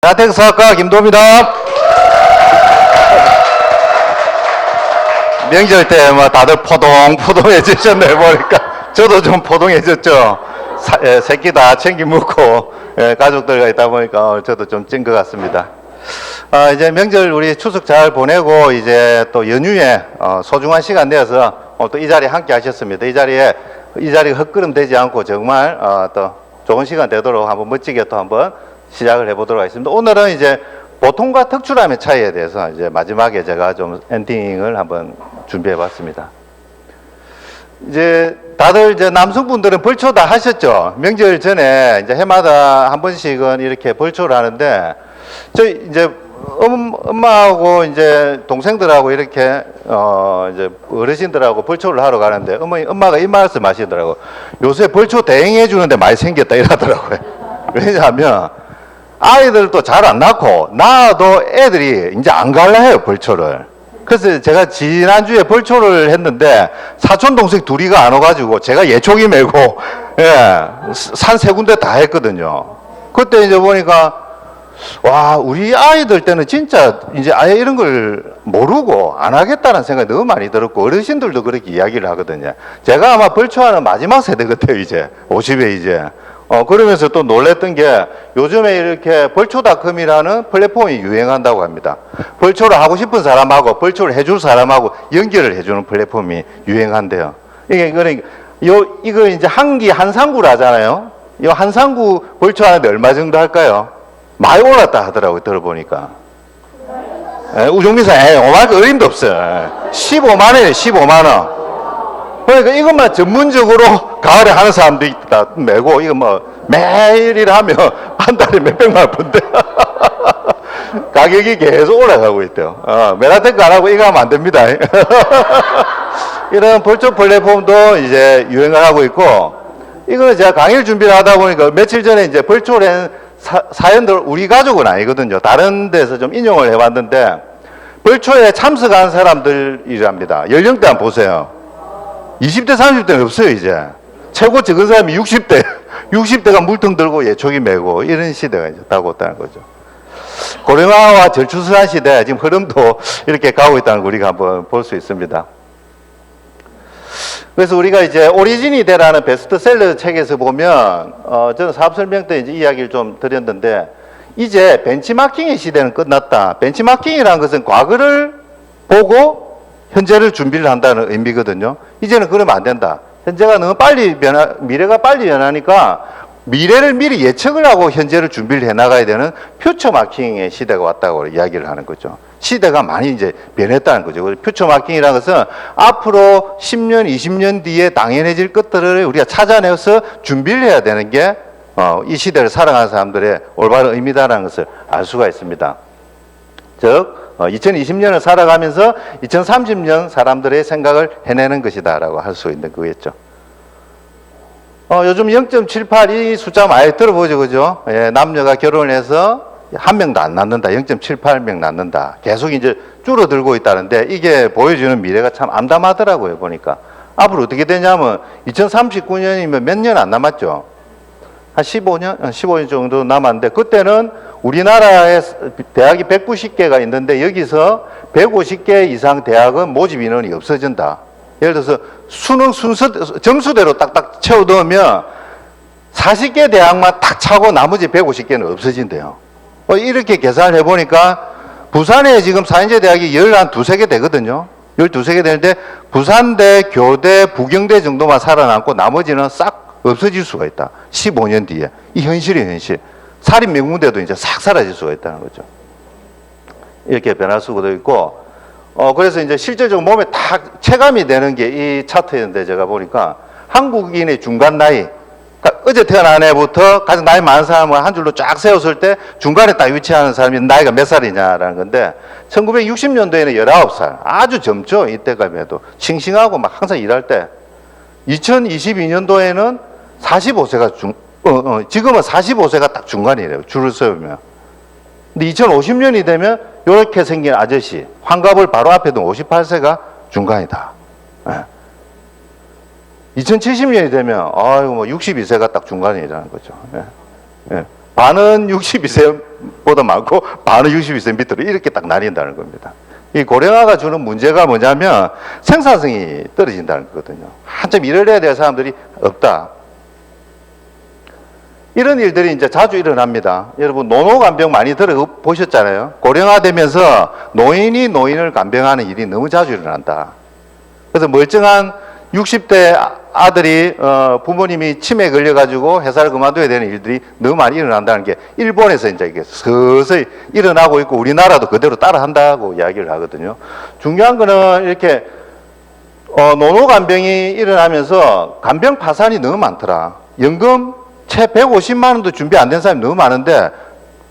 야택 사학과 김도입니다. 명절 때 뭐 다들 포동포동해지셨네 보니까 저도 좀 포동해졌죠. 새끼 다 챙기 묻고 가족들과 있다 보니까 저도 좀 찐 것 같습니다. 이제 명절 우리 추석 잘 보내고 이제 또 연휴에 소중한 시간 내어서 또 이 자리에 함께 하셨습니다. 이 자리가 헛걸음 되지 않고 정말 또 좋은 시간 되도록 한번 멋지게 또 한번 시작을 해보도록 하겠습니다. 오늘은 이제 보통과 특출함의 차이에 대해서 이제 마지막에 제가 좀 엔딩을 한번 준비해봤습니다. 이제 다들 이제 남성분들은 벌초 다 하셨죠. 명절 전에 이제 해마다 한 번씩은 이렇게 벌초를 하는데 저희 이제 엄마하고 이제 동생들하고 이렇게 이제 어르신들하고 벌초를 하러 가는데 엄마가 이 말씀 하시더라고. 요새 벌초 대행해 주는데 많이 생겼다 이러더라고요. 왜냐하면 아이들도 잘 안 낳고 낳아도 애들이 이제 안 갈라 해요, 벌초를. 그래서 제가 지난주에 벌초를 했는데 사촌 동생 둘이가 안 와가지고 제가 예초기 메고 산 세 군데 다 했거든요. 그때 이제 보니까 와, 우리 아이들 때는 진짜 이제 아예 이런 걸 모르고 안 하겠다는 생각이 너무 많이 들었고 어르신들도 그렇게 이야기를 하거든요. 제가 아마 벌초하는 마지막 세대 같아요, 이제 50에 이제. 그러면서 또 놀랬던 게 요즘에 이렇게 벌초닷컴이라는 플랫폼이 유행한다고 합니다. 벌초를 하고 싶은 사람하고 벌초를 해줄 사람하고 연결을 해주는 플랫폼이 유행한대요. 이거 이제 한상구를 하잖아요. 이 한상구 벌초하는데 얼마 정도 할까요? 많이 올랐다 하더라고요, 들어보니까. 우종미사, 5만 원 어림도 없어요. 15만 원이에요, 15만 원. 그러니까 이것만 전문적으로 가을에 하는 사람도 있다 내고 이거 뭐 매일 하면 한 달에 몇백만 원 번대. 가격이 계속 올라가고 있대요. 메라테크 안 하고 이거 하면 안 됩니다. 이런 벌초 플랫폼도 이제 유행을 하고 있고, 이거는 제가 강의를 준비를 하다 보니까 며칠 전에 이제 벌초를 한 사연들, 우리 가족은 아니거든요. 다른 데서 좀 인용을 해봤는데 벌초에 참석한 사람들이랍니다. 연령대 한번 보세요. 20대, 30대는 없어요, 이제. 최고 적은 사람이 60대. 60대가 물통 들고 예초기 메고 이런 시대가 이제 다가고 있다는 거죠. 고령화와 절추수산 시대, 지금 흐름도 이렇게 가고 있다는 걸 우리가 한번 볼 수 있습니다. 그래서 우리가 이제 오리진이 되라는 베스트셀러 책에서 보면, 저는 사업 설명 때 이제 이야기를 좀 드렸는데, 이제 벤치마킹의 시대는 끝났다. 벤치마킹이라는 것은 과거를 보고 현재를 준비를 한다는 의미거든요. 이제는 그러면 안 된다. 현재가 너무 빨리 미래가 빨리 변하니까 미래를 미리 예측을 하고 현재를 준비를 해 나가야 되는 퓨처 마킹의 시대가 왔다고 이야기를 하는 거죠. 시대가 많이 이제 변했다는 거죠. 퓨처 마킹이라는 것은 앞으로 10년, 20년 뒤에 당연해질 것들을 우리가 찾아내서 준비를 해야 되는 게 이 시대를 살아가는 사람들의 올바른 의미다라는 것을 알 수가 있습니다. 즉 2020년을 살아가면서 2030년 사람들의 생각을 해내는 것이다라고 할 수 있는 거겠죠. 요즘 0.78 이 숫자 많이 들어보죠, 그죠? 남녀가 결혼을 해서 한 명도 안 낳는다, 0.78명 낳는다. 계속 이제 줄어들고 있다는데 이게 보여주는 미래가 참 암담하더라고요, 보니까. 앞으로 어떻게 되냐면 2039년이면 몇 년 안 남았죠? 한 15년 정도 남았는데 그때는 우리나라에 대학이 190개가 있는데 여기서 150개 이상 대학은 모집 인원이 없어진다. 예를 들어서 수능 점수대로 딱딱 채워 넣으면 40개 대학만 딱 차고 나머지 150개는 없어진대요. 이렇게 계산을 해보니까 부산에 지금 사인제 대학이 12개 되거든요. 12개 되는데 부산대, 교대, 부경대 정도만 살아남고 나머지는 싹 없어질 수가 있다. 15년 뒤에. 이 현실이 현실. 사립 명문대도 이제 싹 사라질 수가 있다는 거죠. 이렇게 변할 수가 있고, 그래서 이제 실질적으로 몸에 딱 체감이 되는 게 이 차트였는데 제가 보니까 한국인의 중간 나이, 그러니까 어제 태어난 애부터 가장 나이 많은 사람을 한 줄로 쫙 세웠을 때 중간에 딱 위치하는 사람이 나이가 몇 살이냐라는 건데 1960년도에는 19살. 아주 젊죠. 이때까지 해도. 싱싱하고 막 항상 일할 때. 2022년도에는 45세가 지금은 45세가 딱 중간이래요. 줄을 세우면. 근데 2050년이 되면 이렇게 생긴 아저씨, 환갑을 바로 앞에 둔 58세가 중간이다. 2070년이 되면, 62세가 딱 중간이라는 거죠. 반은 62세보다 많고 반은 62세 밑으로 이렇게 딱 나뉜다는 겁니다. 이 고령화가 주는 문제가 뭐냐면 생산성이 떨어진다는 거거든요. 한참 일을 해야 될 사람들이 없다. 이런 일들이 이제 자주 일어납니다. 여러분 노노간병 많이 들어보셨잖아요. 고령화되면서 노인이 노인을 간병하는 일이 너무 자주 일어난다. 그래서 멀쩡한 60대 아들이 부모님이 치매에 걸려가지고 회사를 그만둬야 되는 일들이 너무 많이 일어난다는 게 일본에서 이제 이게 서서히 일어나고 있고 우리나라도 그대로 따라한다고 이야기를 하거든요. 중요한 거는 이렇게 노노간병이 일어나면서 간병 파산이 너무 많더라. 연금 채 150만 원도 준비 안 된 사람이 너무 많은데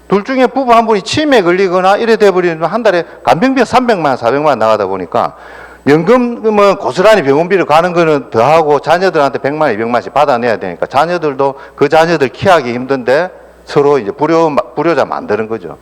둘 중에 부부 한 분이 치매에 걸리거나 이래 돼버리면 한 달에 간병비가 300만 원, 400만 원 나가다 보니까 연금은 고스란히 병원비를 가는 거는 더하고 자녀들한테 100만 원, 200만 원씩 받아내야 되니까 자녀들도 그 자녀들 키우기 힘든데 서로 이제 불효자 만드는 거죠.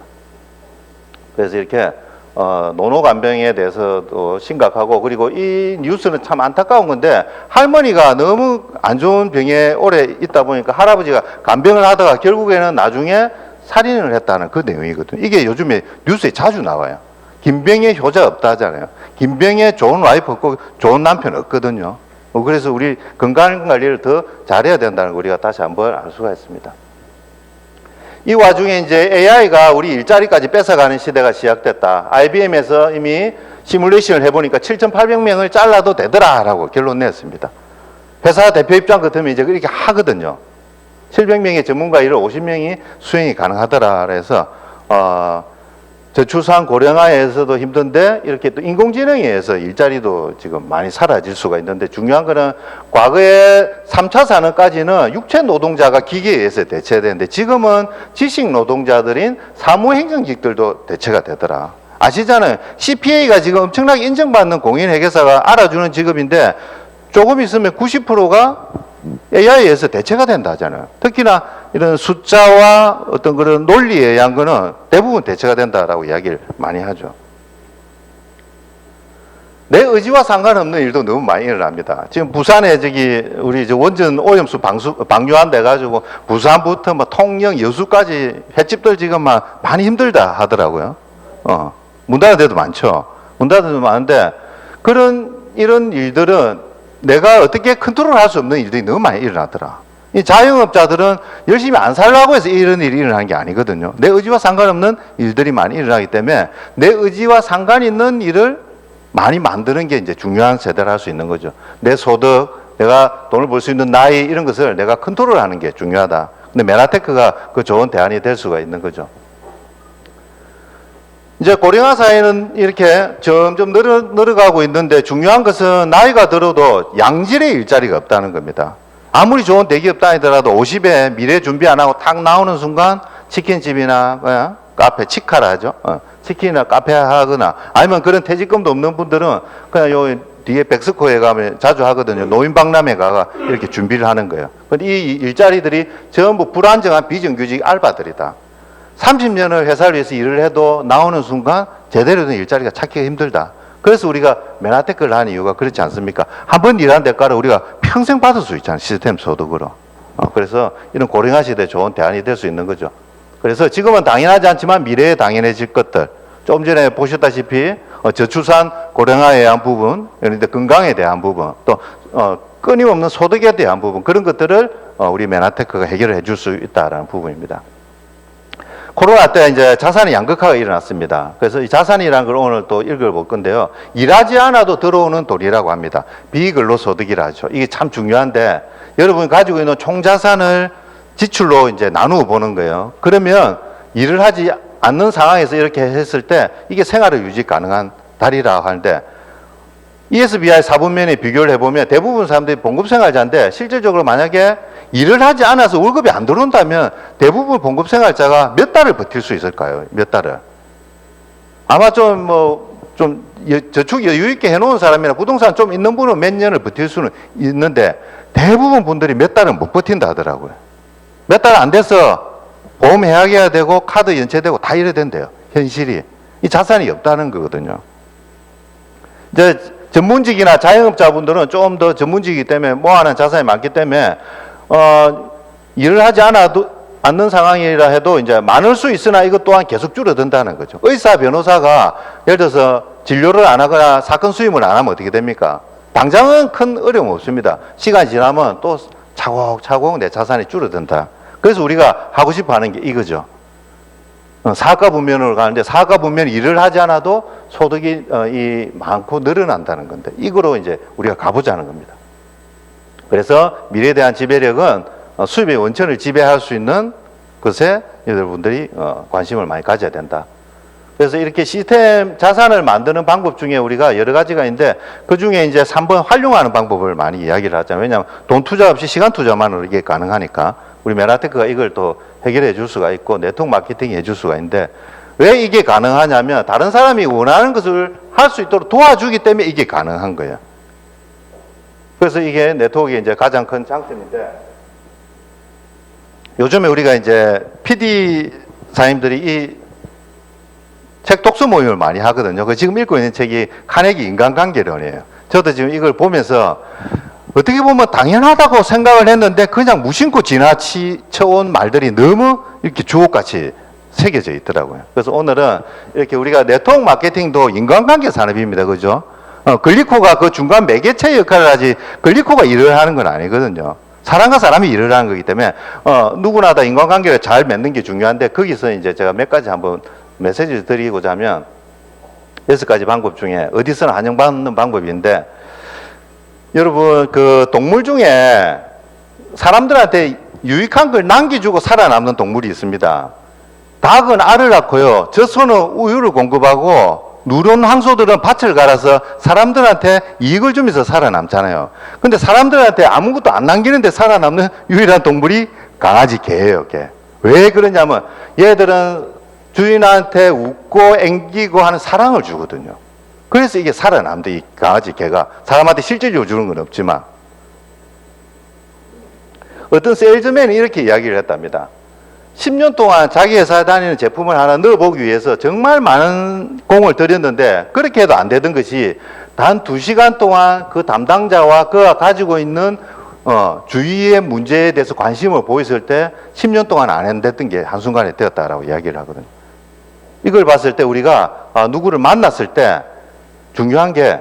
그래서 이렇게 노노간병에 대해서도 심각하고 그리고 이 뉴스는 참 안타까운 건데 할머니가 너무 안 좋은 병에 오래 있다 보니까 할아버지가 간병을 하다가 결국에는 나중에 살인을 했다는 그 내용이거든요. 이게 요즘에 뉴스에 자주 나와요. 김병에 효자 없다 하잖아요. 김병에 좋은 와이프 없고 좋은 남편 없거든요. 그래서 우리 건강관리를 더 잘해야 된다는 걸 우리가 다시 한번 알 수가 있습니다. 이 와중에 이제 AI가 우리 일자리까지 뺏어가는 시대가 시작됐다. IBM에서 이미 시뮬레이션을 해보니까 7,800명을 잘라도 되더라라고 결론 냈습니다. 회사 대표 입장 같으면 이제 그렇게 하거든요. 700명의 전문가 일을 50명이 수행이 가능하더라. 그래서 저출산 고령화에서도 힘든데 이렇게 또 인공지능에 의해서 일자리도 지금 많이 사라질 수가 있는데 중요한 거는 과거에 3차 산업까지는 육체 노동자가 기계에 의해서 대체되는데 지금은 지식 노동자들인 사무행정직들도 대체가 되더라. 아시잖아요. CPA가 지금 엄청나게 인정받는 공인회계사가 알아주는 직업인데 조금 있으면 90%가 AI에 의해서 대체가 된다 하잖아요. 특히나 이런 숫자와 어떤 그런 논리에 의한 거는 대부분 대체가 된다라고 이야기를 많이 하죠. 내 의지와 상관없는 일도 너무 많이 일어납니다. 지금 부산에 우리 원전 오염수 방류한 데 가지고 부산부터 뭐 통영, 여수까지 횟집들 지금 막 많이 힘들다 하더라고요. 문 닫은 데도 많죠. 문 닫은 데도 많은데 이런 일들은 내가 어떻게 컨트롤할 수 없는 일들이 너무 많이 일어나더라. 이 자영업자들은 열심히 안 살라고 해서 이런 일이 일어나는 게 아니거든요. 내 의지와 상관없는 일들이 많이 일어나기 때문에 내 의지와 상관 있는 일을 많이 만드는 게 이제 중요한 세대를 할 수 있는 거죠. 내 소득, 내가 돈을 벌 수 있는 나이 이런 것을 내가 컨트롤하는 게 중요하다. 근데 메나테크가 그 좋은 대안이 될 수가 있는 거죠. 이제 고령화 사회는 이렇게 점점 늘어가고 있는데 중요한 것은 나이가 들어도 양질의 일자리가 없다는 겁니다. 아무리 좋은 대기업 다니더라도 50에 미래 준비 안 하고 탁 나오는 순간 치킨집이나 카페, 치카라 하죠. 치킨이나 카페 하거나 아니면 그런 퇴직금도 없는 분들은 그냥 요 뒤에 백스코에 가면 자주 하거든요. 노인박람회 가가 이렇게 준비를 하는 거예요. 이 일자리들이 전부 불안정한 비정규직 알바들이다. 30년을 회사를 위해서 일을 해도 나오는 순간 제대로 된 일자리가 찾기가 힘들다. 그래서 우리가 메나테크를 하는 이유가 그렇지 않습니까? 한 번 일한 대가를 우리가 평생 받을 수 있잖아요. 시스템 소득으로. 그래서 이런 고령화 시대에 좋은 대안이 될 수 있는 거죠. 그래서 지금은 당연하지 않지만 미래에 당연해질 것들. 조금 전에 보셨다시피 저출산 고령화에 대한 부분, 그런데 건강에 대한 부분, 또 끊임없는 소득에 대한 부분, 그런 것들을 우리 메나테크가 해결해 줄 수 있다는 부분입니다. 코로나 때 이제 자산의 양극화가 일어났습니다. 그래서 이 자산이라는 걸 오늘 또 읽어볼 건데요. 일하지 않아도 들어오는 돈이라고 합니다. 비근로소득이라 하죠. 이게 참 중요한데 여러분이 가지고 있는 총 자산을 지출로 이제 나누어 보는 거예요. 그러면 일을 하지 않는 상황에서 이렇게 했을 때 이게 생활을 유지 가능한 달이라고 하는데 ESBI 4분면에 비교를 해보면 대부분 사람들이 봉급생활자인데 실질적으로 만약에 일을 하지 않아서 월급이 안 들어온다면 대부분 봉급생활자가 몇 달을 버틸 수 있을까요? 몇 달을? 아마 좀 저축 여유 있게 해놓은 사람이나 부동산 좀 있는 분은 몇 년을 버틸 수는 있는데 대부분 분들이 몇 달은 못 버틴다 하더라고요. 몇 달 안 돼서 보험 해약해야 되고 카드 연체되고 다 이래 된대요. 현실이. 이 자산이 없다는 거거든요. 이제 전문직이나 자영업자분들은 좀 더 전문직이기 때문에 모아놓은 자산이 많기 때문에 일을 하지 않는 상황이라 해도 이제 많을 수 있으나 이것 또한 계속 줄어든다는 거죠. 의사, 변호사가 예를 들어서 진료를 안 하거나 사건 수임을 안 하면 어떻게 됩니까? 당장은 큰 어려움 없습니다. 시간이 지나면 또 차곡차곡 내 자산이 줄어든다. 그래서 우리가 하고 싶어 하는 게 이거죠. 사학과 분면으로 가는데 사학과 분면 일을 하지 않아도 소득이 많고 늘어난다는 건데 이거로 이제 우리가 가보자는 겁니다. 그래서 미래에 대한 지배력은 수입의 원천을 지배할 수 있는 것에 여러분들이 관심을 많이 가져야 된다. 그래서 이렇게 시스템 자산을 만드는 방법 중에 우리가 여러 가지가 있는데 그 중에 이제 3번 활용하는 방법을 많이 이야기를 하잖아요. 왜냐하면 돈 투자 없이 시간 투자만으로 이게 가능하니까 우리 메라테크가 이걸 또 해결해 줄 수가 있고 네트워크 마케팅이 해줄 수가 있는데 왜 이게 가능하냐면 다른 사람이 원하는 것을 할 수 있도록 도와주기 때문에 이게 가능한 거예요. 그래서 이게 네트워크의 이제 가장 큰 장점인데 요즘에 우리가 이제 PD 사님들이 이 책 독서 모임을 많이 하거든요. 그 지금 읽고 있는 책이 카네기 인간관계론이에요. 저도 지금 이걸 보면서 어떻게 보면 당연하다고 생각을 했는데 그냥 무심코 지나쳐온 말들이 너무 이렇게 주옥같이 새겨져 있더라고요. 그래서 오늘은 이렇게 우리가 네트워크 마케팅도 인간관계 산업입니다. 그죠? 글리코가 그 중간 매개체 역할을 하지 글리코가 일을 하는 건 아니거든요. 사람과 사람이 일을 하는 거기 때문에 누구나 다 인간관계를 잘 맺는 게 중요한데 거기서 이제 제가 몇 가지 한번 메시지를 드리고자 하면 6가지 방법 중에 어디서나 환영받는 방법인데 여러분 그 동물 중에 사람들한테 유익한 걸 남겨주고 살아남는 동물이 있습니다. 닭은 알을 낳고요. 젖소는 우유를 공급하고 누런 황소들은 밭을 갈아서 사람들한테 이익을 주면서 살아남잖아요. 근데 사람들한테 아무것도 안 남기는데 살아남는 유일한 동물이 강아지, 개예요, 개. 왜 그러냐면 얘들은 주인한테 웃고 앵기고 하는 사랑을 주거든요. 그래서 이게 살아남는데 이 강아지, 개가 사람한테 실질적으로 주는 건 없지만 어떤 세일즈맨이 이렇게 이야기를 했답니다. 10년 동안 자기 회사에 다니는 제품을 하나 넣어보기 위해서 정말 많은 공을 들였는데 그렇게 해도 안 되던 것이 단 2시간 동안 그 담당자와 그가 가지고 있는 주위의 문제에 대해서 관심을 보였을 때 10년 동안 안 됐던 게 한순간에 되었다라고 이야기를 하거든요. 이걸 봤을 때 우리가 누구를 만났을 때 중요한 게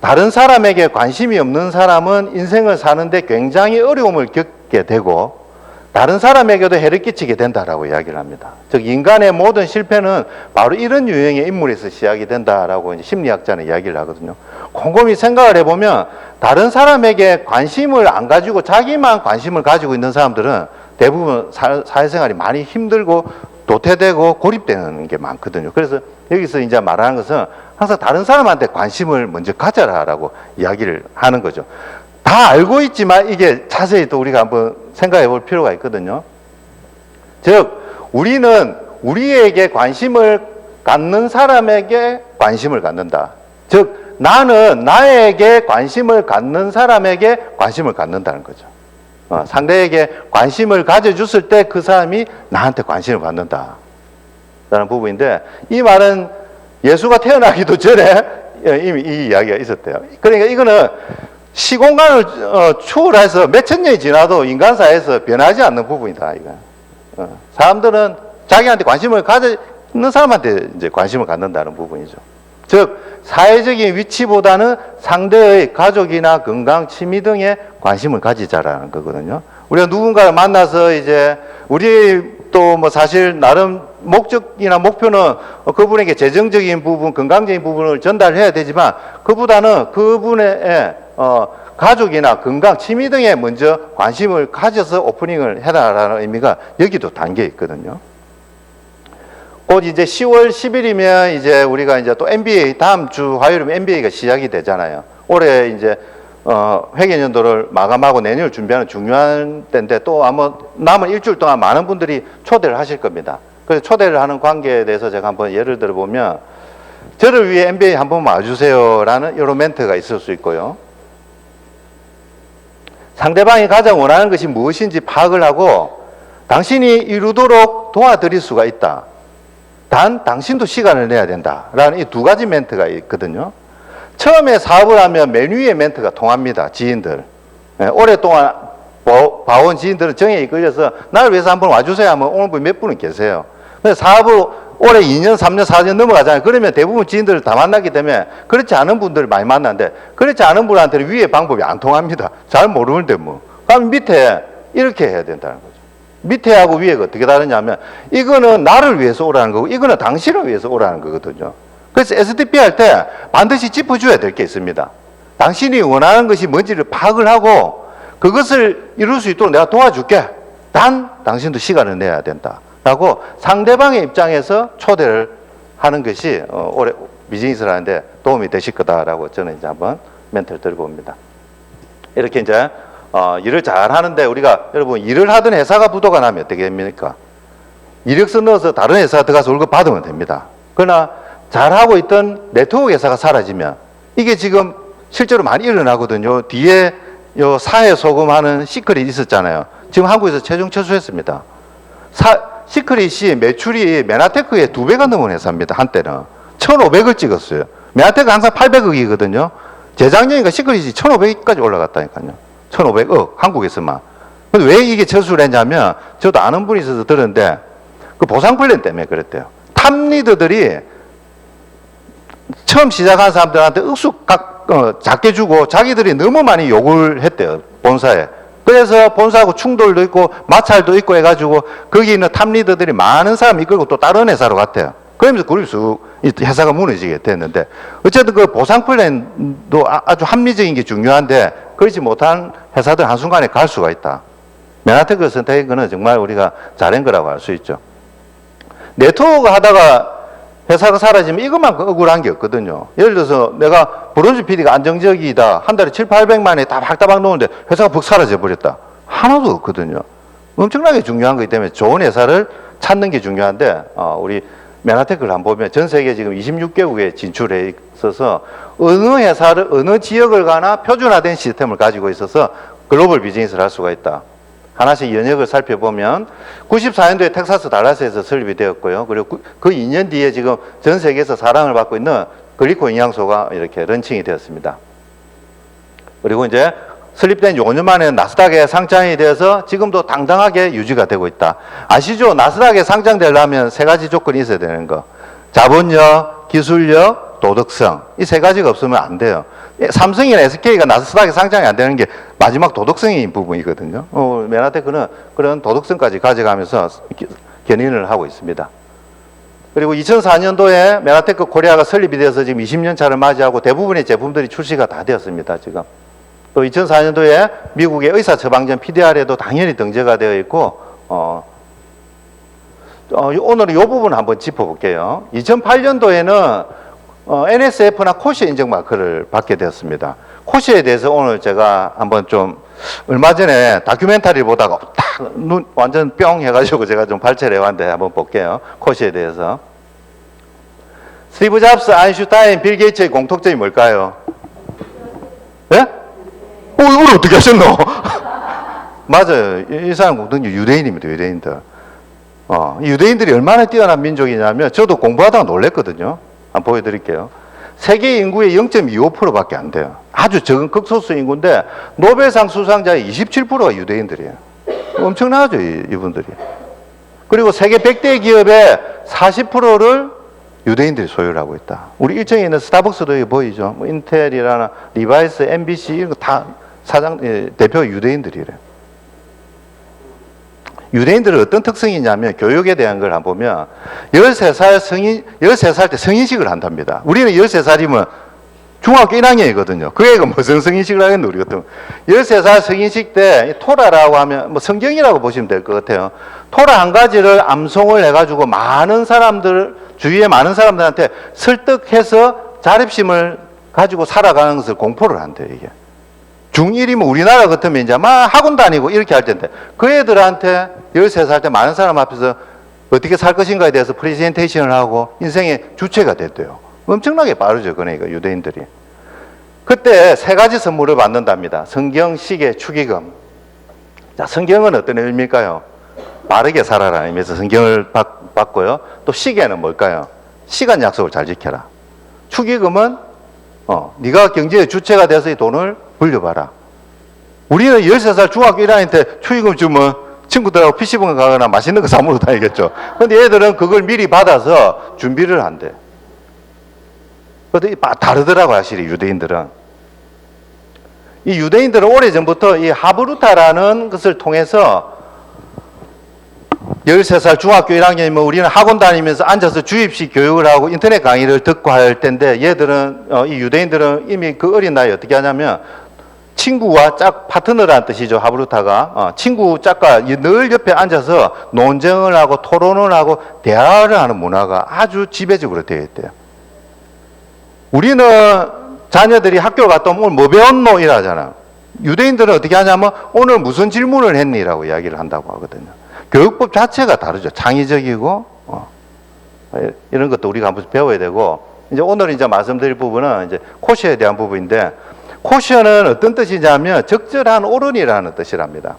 다른 사람에게 관심이 없는 사람은 인생을 사는데 굉장히 어려움을 겪게 되고 다른 사람에게도 해를 끼치게 된다라고 이야기를 합니다. 즉 인간의 모든 실패는 바로 이런 유형의 인물에서 시작이 된다라고 이제 심리학자는 이야기를 하거든요. 곰곰이 생각을 해보면 다른 사람에게 관심을 안 가지고 자기만 관심을 가지고 있는 사람들은 대부분 사회생활이 많이 힘들고 도태되고 고립되는 게 많거든요. 그래서 여기서 이제 말하는 것은 항상 다른 사람한테 관심을 먼저 가져라라고 이야기를 하는 거죠. 다 알고 있지만 이게 자세히 또 우리가 한번 생각해 볼 필요가 있거든요. 즉 우리는 우리에게 관심을 갖는 사람에게 관심을 갖는다. 즉 나는 나에게 관심을 갖는 사람에게 관심을 갖는다는 거죠. 상대에게 관심을 가져줬을 때 그 사람이 나한테 관심을 받는다 라는 부분인데 이 말은 예수가 태어나기도 전에 이미 이 이야기가 있었대요. 그러니까 이거는 시공간을 초월해서 몇천 년이 지나도 인간사에서 변하지 않는 부분이다. 이거. 사람들은 자기한테 관심을 가지는 사람한테 이제 관심을 갖는다는 부분이죠. 즉 사회적인 위치보다는 상대의 가족이나 건강, 취미 등에 관심을 가지자라는 거거든요. 우리가 누군가를 만나서 이제 우리 또 뭐 사실 나름 목적이나 목표는 그분에게 재정적인 부분, 건강적인 부분을 전달해야 되지만 그보다는 그분의 가족이나 건강, 취미 등에 먼저 관심을 가져서 오프닝을 해라라는 의미가 여기도 담겨 있거든요. 곧 이제 10월 10일이면 이제 우리가 이제 또 NBA 다음 주 화요일이면 NBA가 시작이 되잖아요. 올해 이제 회계연도를 마감하고 내년을 준비하는 중요한 때인데 또 아마 남은 일주일 동안 많은 분들이 초대를 하실 겁니다. 그래서 초대를 하는 관계에 대해서 제가 한번 예를 들어 보면 저를 위해 NBA 한 번만 와주세요라는 이런 멘트가 있을 수 있고요. 상대방이 가장 원하는 것이 무엇인지 파악을 하고 당신이 이루도록 도와드릴 수가 있다. 단 당신도 시간을 내야 된다라는 이 2가지 멘트가 있거든요. 처음에 사업을 하면 맨 위의 멘트가 통합니다. 지인들. 오랫동안 봐온 지인들은 정에 이끌려서 나를 위해서 한번 와주세요 하면 오늘 분 몇 분은 계세요. 근데 사업을 올해 2년, 3년, 4년 넘어가잖아요. 그러면 대부분 지인들을 다 만나기 때문에 그렇지 않은 분들을 많이 만나는데 그렇지 않은 분한테는 위의 방법이 안 통합니다. 잘 모르는데 뭐. 그럼 밑에 이렇게 해야 된다는 거죠. 밑에 하고 위에가 어떻게 다르냐면 이거는 나를 위해서 오라는 거고 이거는 당신을 위해서 오라는 거거든요. 그래서 SDP 할 때 반드시 짚어줘야 될 게 있습니다. 당신이 원하는 것이 뭔지를 파악을 하고 그것을 이룰 수 있도록 내가 도와줄게. 단 당신도 시간을 내야 된다. 라고 상대방의 입장에서 초대를 하는 것이 올해 비즈니스를 하는데 도움이 되실 거다라고 저는 이제 한번 멘트를 들고 옵니다. 이렇게 이제 일을 잘 하는데 우리가 여러분 일을 하던 회사가 부도가 나면 어떻게 됩니까? 이력서 넣어서 다른 회사 들어가서 월급 받으면 됩니다. 그러나 잘하고 있던 네트워크 회사가 사라지면 이게 지금 실제로 많이 일어나거든요. 뒤에 요 사회 소금하는 시크릿 있었잖아요. 지금 한국에서 최종 철수했습니다. 시크릿이 매출이 메나테크의 2배가 넘은 회사입니다. 한때는 1,500을 찍었어요. 메나테크 항상 800억이거든요. 재작년인가 시크릿이 1,500까지 올라갔다니까요. 1,500억 한국에서만. 근데 왜 이게 철수를 했냐면 저도 아는 분이 있어서 들었는데 그 보상 플랜 때문에 그랬대요. 탑리더들이 처음 시작한 사람들한테 억수 작게 주고 자기들이 너무 많이 욕을 했대요. 본사에. 그래서 본사하고 충돌도 있고 마찰도 있고 해가지고 거기 있는 탑리더들이 많은 사람 이끌고 또 다른 회사로 갔대요. 그러면서 그룹수 회사가 무너지게 됐는데 어쨌든 그 보상 플랜도 아주 합리적인 게 중요한데 그렇지 못한 회사들 한순간에 갈 수가 있다. 메나테크 선택한 거는 정말 우리가 잘한 거라고 할 수 있죠. 네트워크 하다가 회사가 사라지면 이것만 억울한 게 없거든요. 예를 들어서 내가 브론즈 PD가 안정적이다. 한 달에 7, 800만에 다 박다박 놓는데 회사가 푹 사라져 버렸다. 하나도 없거든요. 엄청나게 중요한 거기 때문에 좋은 회사를 찾는 게 중요한데 우리 메나테크를 한번 보면 전 세계 지금 26개국에 진출해 있어서 어느 회사를 어느 지역을 가나 표준화된 시스템을 가지고 있어서 글로벌 비즈니스를 할 수가 있다. 하나씩 연역을 살펴보면 94년도에 텍사스 달라스에서 설립이 되었고요. 그리고 그 2년 뒤에 지금 전 세계에서 사랑을 받고 있는 글리코 영양소가 이렇게 런칭이 되었습니다. 그리고 이제 설립된 5년 만에 나스닥에 상장이 되어서 지금도 당당하게 유지가 되고 있다. 아시죠? 나스닥에 상장되려면 3가지 조건이 있어야 되는 거. 자본력, 기술력, 도덕성. 이 3가지가 없으면 안 돼요. 삼성이나 SK가 나스닥에 상장이 안 되는 게 마지막 도덕성인 부분이거든요. 메나테크는 그런 도덕성까지 가져가면서 견인을 하고 있습니다. 그리고 2004년도에 메나테크 코리아가 설립이 되어서 지금 20년 차를 맞이하고 대부분의 제품들이 출시가 다 되었습니다. 지금. 또 2004년도에 미국의 의사 처방전 PDR에도 당연히 등재가 되어 있고 오늘은 이 부분 한번 짚어볼게요. 2008년도에는 NSF나 코시의 인증 마크를 받게 되었습니다. 코시에 대해서 오늘 제가 한번 좀 얼마 전에 다큐멘터리를 보다가 딱 눈 완전 뿅 해가지고 제가 좀 발췌를 해왔는데 한번 볼게요. 코시에 대해서. 스티브 잡스, 아인슈타인, 빌 게이츠의 공통점이 뭘까요? 예? 이걸 어떻게 하셨노? 맞아요. 이 사람 공통점 유대인입니다. 유대인들. 유대인들이 얼마나 뛰어난 민족이냐면 저도 공부하다가 놀랬거든요. 한번 보여드릴게요. 세계 인구의 0.25%밖에 안 돼요. 아주 적은 극소수 인구인데 노벨상 수상자의 27%가 유대인들이에요. 엄청나죠, 이분들이. 그리고 세계 100대 기업의 40%를 유대인들이 소유를 하고 있다. 우리 일정에 있는 스타벅스도 여기 보이죠. 뭐 인텔이라나 리바이스, MBC 이런 거 다 대표 유대인들이래요. 유대인들은 어떤 특성이 있냐면 교육에 대한 걸 한번 보면 13살 때 성인식을 한답니다. 우리는 13살이면 중학교 1학년이거든요. 그 애가 무슨 성인식을 하겠노, 우리 같으면. 13살 성인식 때 토라라고 하면 뭐 성경이라고 보시면 될 것 같아요. 토라 한 가지를 암송을 해가지고 많은 사람들, 주위에 많은 사람들한테 설득해서 자립심을 가지고 살아가는 것을 공포를 한대요, 이게. 중1이면 우리나라 같으면 이제 막 학원 다니고 이렇게 할 텐데 그 애들한테 13살 때 많은 사람 앞에서 어떻게 살 것인가에 대해서 프레젠테이션을 하고 인생의 주체가 됐대요. 엄청나게 빠르죠, 그러니까 유대인들이. 그때 3가지 선물을 받는답니다. 성경, 시계, 축의금. 자, 성경은 어떤 의미일까요? 빠르게 살아라는 의미에서 성경을 받고요. 또 시계는 뭘까요? 시간 약속을 잘 지켜라. 축의금은 네가 경제의 주체가 돼서 이 돈을 불려봐라. 우리는 13살 중학교 1학년 때 축의금 주면 친구들하고 PC방 가거나 맛있는 거 사 먹으러 다니겠죠. 근데 얘들은 그걸 미리 받아서 준비를 한대. 근데 다르더라고요, 사실이 유대인들은. 이 유대인들은 오래전부터 이 하브루타라는 것을 통해서 13살 중학교 1학년이면 우리는 학원 다니면서 앉아서 주입식 교육을 하고 인터넷 강의를 듣고 할 텐데 얘들은, 이 유대인들은 이미 그 어린 나이에 어떻게 하냐면 친구와 파트너라는 뜻이죠. 하브루타가. 친구 짝과 늘 옆에 앉아서 논쟁을 하고 토론을 하고 대화를 하는 문화가 아주 지배적으로 되어 있대요. 우리는 자녀들이 학교 갔다 오면 오늘 뭐 배웠노? 이러잖아. 유대인들은 어떻게 하냐면 오늘 무슨 질문을 했니? 라고 이야기를 한다고 하거든요. 교육법 자체가 다르죠. 창의적이고, 이런 것도 우리가 한번 배워야 되고, 이제 오늘 이제 말씀드릴 부분은 이제 코시어에 대한 부분인데, 코시어는 어떤 뜻이냐면 적절한 옳은이라는 뜻이랍니다.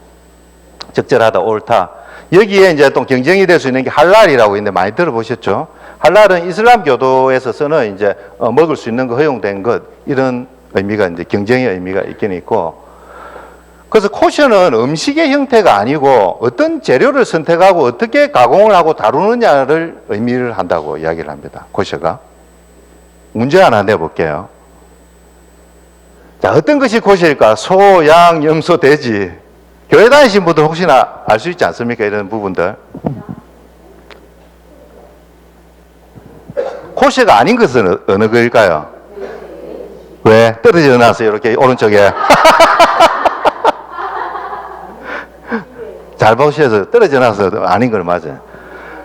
적절하다, 옳다. 여기에 이제 또 경쟁이 될 수 있는 게 할랄이라고 있는데 많이 들어보셨죠? 할랄은 이슬람 교도에서 쓰는 이제 먹을 수 있는 거 허용된 것, 이런 의미가 이제 경쟁의 의미가 있긴 있고, 그래서 코셔는 음식의 형태가 아니고 어떤 재료를 선택하고 어떻게 가공을 하고 다루느냐를 의미를 한다고 이야기를 합니다. 코셔가. 문제 하나 내볼게요. 자, 어떤 것이 코셔일까? 소, 양, 염소, 돼지. 교회 다니신 분들 혹시나 알 수 있지 않습니까? 이런 부분들. 코셔가 아닌 것은 어느 거일까요? 왜? 떨어져 나왔어요. 이렇게 오른쪽에. 잘 보셔서 떨어져 나서 아닌 걸 맞아요.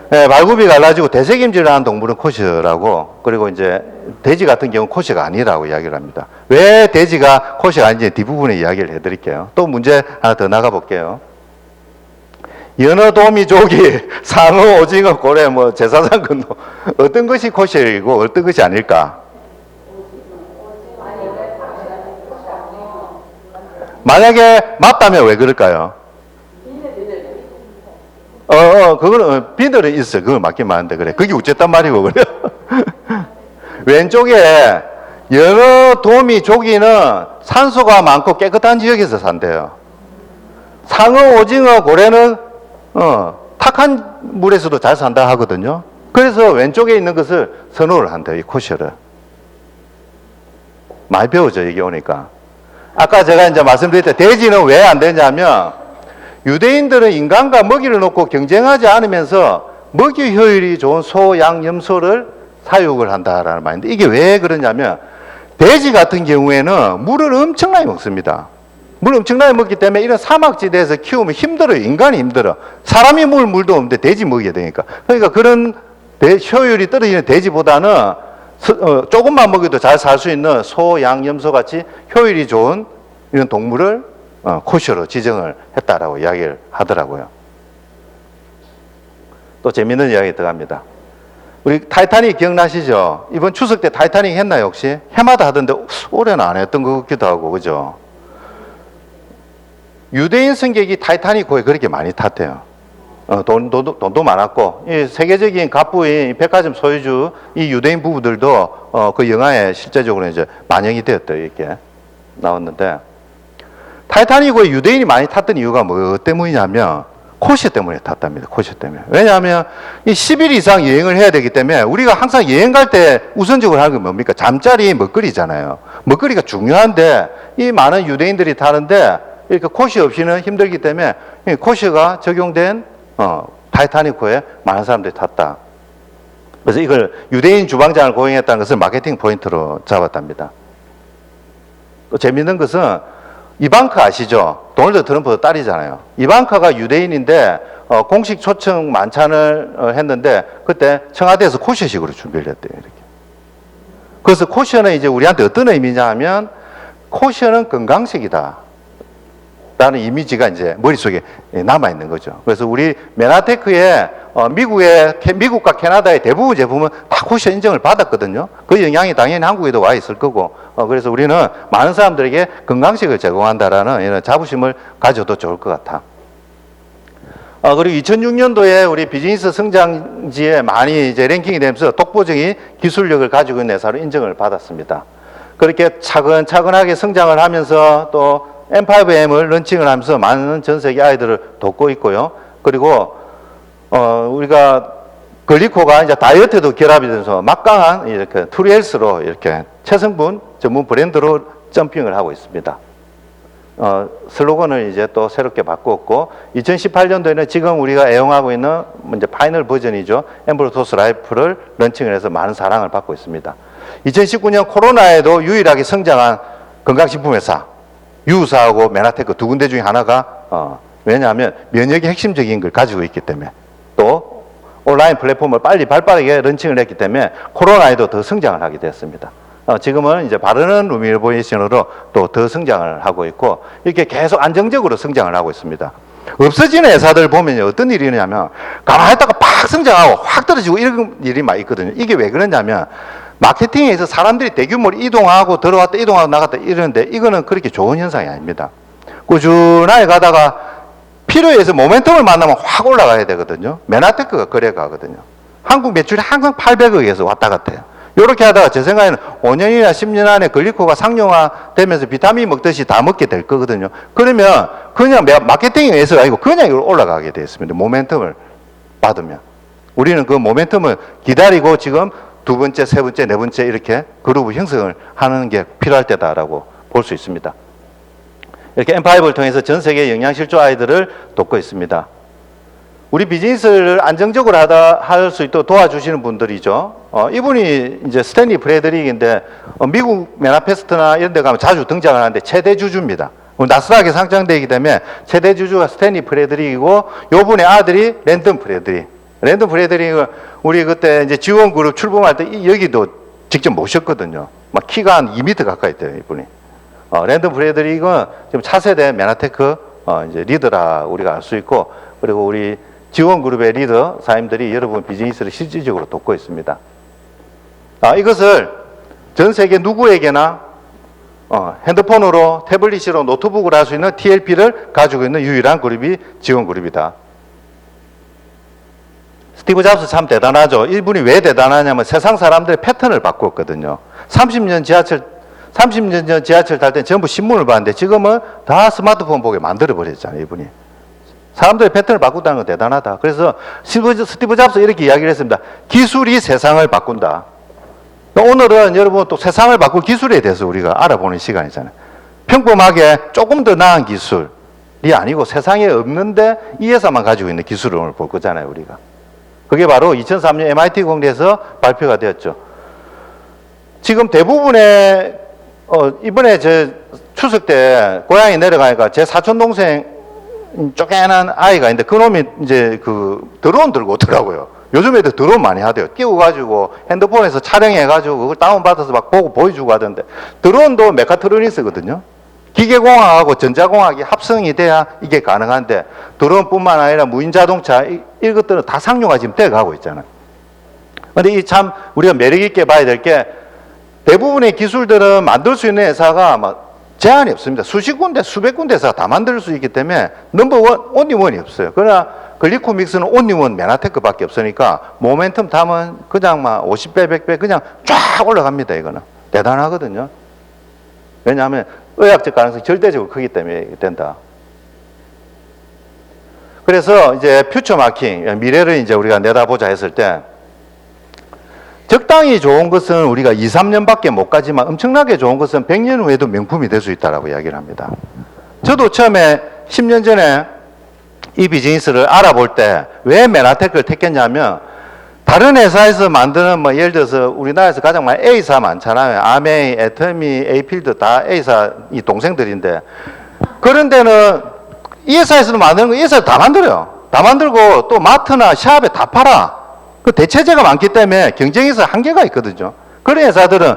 네, 발굽이 갈라지고 대책임질을 하는 동물은 코셔라고, 그리고 이제 돼지 같은 경우는 코셔가 아니라고 이야기를 합니다. 왜 돼지가 코셔가 아닌지 뒷부분에 이야기를 해드릴게요. 또 문제 하나 더 나가볼게요. 연어, 도미, 조기, 상어, 오징어, 고래, 뭐 제사상 근도 어떤 것이 코셔이고 어떤 것이 아닐까? 만약에 맞다면 왜 그럴까요? 그거는 비늘은 있어요. 그걸 맞긴 맞는데 그래. 그게 어쨌단 말이고 그래. 왼쪽에 연어, 도미, 조기는 산소가 많고 깨끗한 지역에서 산대요. 상어, 오징어, 고래는 탁한 물에서도 잘 산다 하거든요. 그래서 왼쪽에 있는 것을 선호를 한대요. 이 코셔를. 많이 배우죠, 이게 오니까. 아까 제가 이제 말씀드릴 때 돼지는 왜 안 되냐면 유대인들은 인간과 먹이를 놓고 경쟁하지 않으면서 먹이 효율이 좋은 소, 양, 염소를 사육을 한다라는 말인데 이게 왜 그러냐면 돼지 같은 경우에는 물을 엄청나게 먹습니다. 물을 엄청나게 먹기 때문에 이런 사막지대에서 키우면 힘들어요. 인간이 힘들어. 사람이 먹을 물도 없는데 돼지 먹여야 되니까. 그러니까 그런 효율이 떨어지는 돼지보다는 조금만 먹여도 잘 살 수 있는 소, 양, 염소 같이 효율이 좋은 이런 동물을 코셔로 지정을 했다라고 이야기를 하더라고요. 또 재밌는 이야기 들어갑니다. 우리 타이타닉 기억나시죠? 이번 추석 때 타이타닉 했나요, 혹시? 해마다 하던데 올해는 안 했던 것 같기도 하고, 그죠? 유대인 승객이 타이타닉호에 그렇게 많이 탔대요. 돈도 많았고, 이 세계적인 갑부인 백화점 소유주 이 유대인 부부들도 그 영화에 실제적으로 이제 반영이 되었대요, 이렇게 나왔는데. 타이타닉호에 유대인이 많이 탔던 이유가 뭐 때문이냐면 코셔 때문에 탔답니다. 코셔 때문에. 왜냐하면 이 10일 이상 여행을 해야 되기 때문에 우리가 항상 여행 갈 때 우선적으로 하는 건 뭡니까? 잠자리, 먹거리잖아요. 먹거리가 중요한데 이 많은 유대인들이 타는데 이렇게 코셔 없이는 힘들기 때문에 코셔가 적용된 타이타닉호에 많은 사람들이 탔다. 그래서 이걸 유대인 주방장을 고용했다는 것을 마케팅 포인트로 잡았답니다. 또 재밌는 것은 이방카 아시죠? 도널드 트럼프 딸이잖아요. 이방카가 유대인인데 공식 초청 만찬을 했는데 그때 청와대에서 코셔식으로 준비를 했대요. 이렇게. 그래서 코셔는 이제 우리한테 어떤 의미냐 하면 코셔는 건강식이다 라는 이미지가 이제 머릿속에 남아있는 거죠. 그래서 우리 메나테크에 미국과 캐나다의 대부분 제품은 다 코셔 인정을 받았거든요. 그 영향이 당연히 한국에도 와 있을 거고, 그래서 우리는 많은 사람들에게 건강식을 제공한다라는 이런 자부심을 가져도 좋을 것 같아. 그리고 2006년도에 우리 비즈니스 성장지에 많이 이제 랭킹이 되면서 독보적인 기술력을 가지고 있는 회사로 인정을 받았습니다. 그렇게 차근차근하게 성장을 하면서 또 M5M을 런칭을 하면서 많은 전 세계 아이들을 돕고 있고요. 그리고 우리가 글리코가 이제 다이어트도 결합이 돼서 막강한 이렇게 트루헬스로 이렇게 체성분 전문 브랜드로 점핑을 하고 있습니다. 슬로건을 이제 또 새롭게 바꾸었고, 2018년도에는 지금 우리가 애용하고 있는 이제 파이널 버전이죠. 엠브로토스 라이프를 런칭을 해서 많은 사랑을 받고 있습니다. 2019년 코로나에도 유일하게 성장한 건강식품회사, 유사하고 메나테크 두 군데 중에 하나가, 왜냐하면 면역이 핵심적인 걸 가지고 있기 때문에, 또 온라인 플랫폼을 빨리 발빠르게 런칭을 했기 때문에 코로나에도 더 성장을 하게 됐습니다. 지금은 이제 바르는 루미노베이션으로 또 더 성장을 하고 있고, 이렇게 계속 안정적으로 성장을 하고 있습니다. 없어지는 회사들 보면 어떤 일이 있냐면, 가만히 있다가 팍 성장하고 확 떨어지고 이런 일이 많이 있거든요. 이게 왜 그러냐면, 마케팅에서 사람들이 대규모로 이동하고 들어왔다 이동하고 나갔다 이러는데, 이거는 그렇게 좋은 현상이 아닙니다. 꾸준하게 가다가 필요에 의해서 모멘텀을 만나면 확 올라가야 되거든요. 메나테크가 그래 가거든요. 한국 매출이 항상 800억에서 왔다 갔다 해요. 이렇게 하다가 제 생각에는 5년이나 10년 안에 글리코가 상용화 되면서 비타민 먹듯이 다 먹게 될 거거든요. 그러면 그냥 마케팅에 의해서 아니고 그냥 이걸 올라가게 되어 있습니다. 모멘텀을 받으면. 우리는 그 모멘텀을 기다리고 지금 두 번째, 세 번째, 네 번째 이렇게 그룹 형성을 하는 게 필요할 때다라고 볼 수 있습니다. 이렇게 M5를 통해서 전 세계 영양실조 아이들을 돕고 있습니다. 우리 비즈니스를 안정적으로 할 수 있도록 도와주시는 분들이죠. 이분이 이제 스탠리 프레드릭인데, 미국 메나페스트나 이런 데 가면 자주 등장을 하는데 최대 주주입니다. 나스닥에 상장되어 있기 때문에 최대 주주가 스탠리 프레드릭이고, 요분의 아들이 랜던 프레드릭. 랜던 프레드릭은 우리 그때 이제 지원 그룹 출범할 때 여기도 직접 모셨거든요. 막 키가 한 2m 가까이 돼요, 이분이. 랜던 프레드릭은 지금 차세대 메나테크 이제 리더라 우리가 알 수 있고, 그리고 우리 지원 그룹의 리더 사님들이 여러분 비즈니스를 실질적으로 돕고 있습니다. 이것을 전 세계 누구에게나 핸드폰으로, 태블릿으로, 노트북으로 할 수 있는 TLP를 가지고 있는 유일한 그룹이 지원 그룹이다. 스티브 잡스 참 대단하죠. 이분이 왜 대단하냐면 세상 사람들의 패턴을 바꿨거든요. 30년 전 지하철 탈 때 전부 신문을 봤는데 지금은 다 스마트폰 보게 만들어 버렸잖아요, 이분이. 사람들의 패턴을 바꾼다는 건 대단하다. 그래서 스티브 잡스 이렇게 이야기를 했습니다. 기술이 세상을 바꾼다. 오늘은 여러분 또 세상을 바꿀 기술에 대해서 우리가 알아보는 시간이잖아요. 평범하게 조금 더 나은 기술이 아니고 세상에 없는데 이 회사만 가지고 있는 기술을 오늘 볼 거잖아요, 우리가. 그게 바로 2003년 MIT 공대에서 발표가 되었죠. 지금 대부분의 이번에 저 추석 때 고향에 내려가니까 제 사촌 동생 쪼개난 아이가 있는데 그놈이 이제 그 드론 들고 오더라고요. 요즘 애들 드론 많이 하대요. 끼워가지고 핸드폰에서 촬영해가지고 그걸 다운받아서 막 보고 보여주고 하던데, 드론도 메카트로닉스거든요. 기계공학하고 전자공학이 합성이 돼야 이게 가능한데, 드론뿐만 아니라 무인자동차 이것들은 다 상용화 지금 돼가고 있잖아요. 근데 이 참 우리가 매력있게 봐야 될 게, 대부분의 기술들은 만들 수 있는 회사가 막 제한이 없습니다. 수십 군데, 수백 군데 회사가 다 만들 수 있기 때문에 넘버원, 온리원이 없어요. 그러나 글리코믹스는 온리원 메나테크밖에 없으니까 모멘텀 담은 그냥 막 50배, 100배 그냥 쫙 올라갑니다. 이거는 대단하거든요. 왜냐하면 의학적 가능성이 절대적으로 크기 때문에 된다. 그래서 이제 퓨처 마킹, 미래를 이제 우리가 내다보자 했을 때, 적당히 좋은 것은 우리가 2, 3년밖에 못 가지만 엄청나게 좋은 것은 100년 후에도 명품이 될 수 있다고 이야기를 합니다. 저도 처음에 10년 전에 이 비즈니스를 알아볼 때 왜 메나테크를 택했냐면, 다른 회사에서 만드는 뭐 예를 들어서 우리나라에서 가장 많은 A사 많잖아요. 아메이, 애터미, 에이필드 다 A사 이 동생들인데, 그런 데는 이 회사에서도 만드는 거 이 회사에서 다 만들어요. 다 만들고 또 마트나 샵에 다 팔아. 그 대체재가 많기 때문에 경쟁에서 한계가 있거든요. 그런 회사들은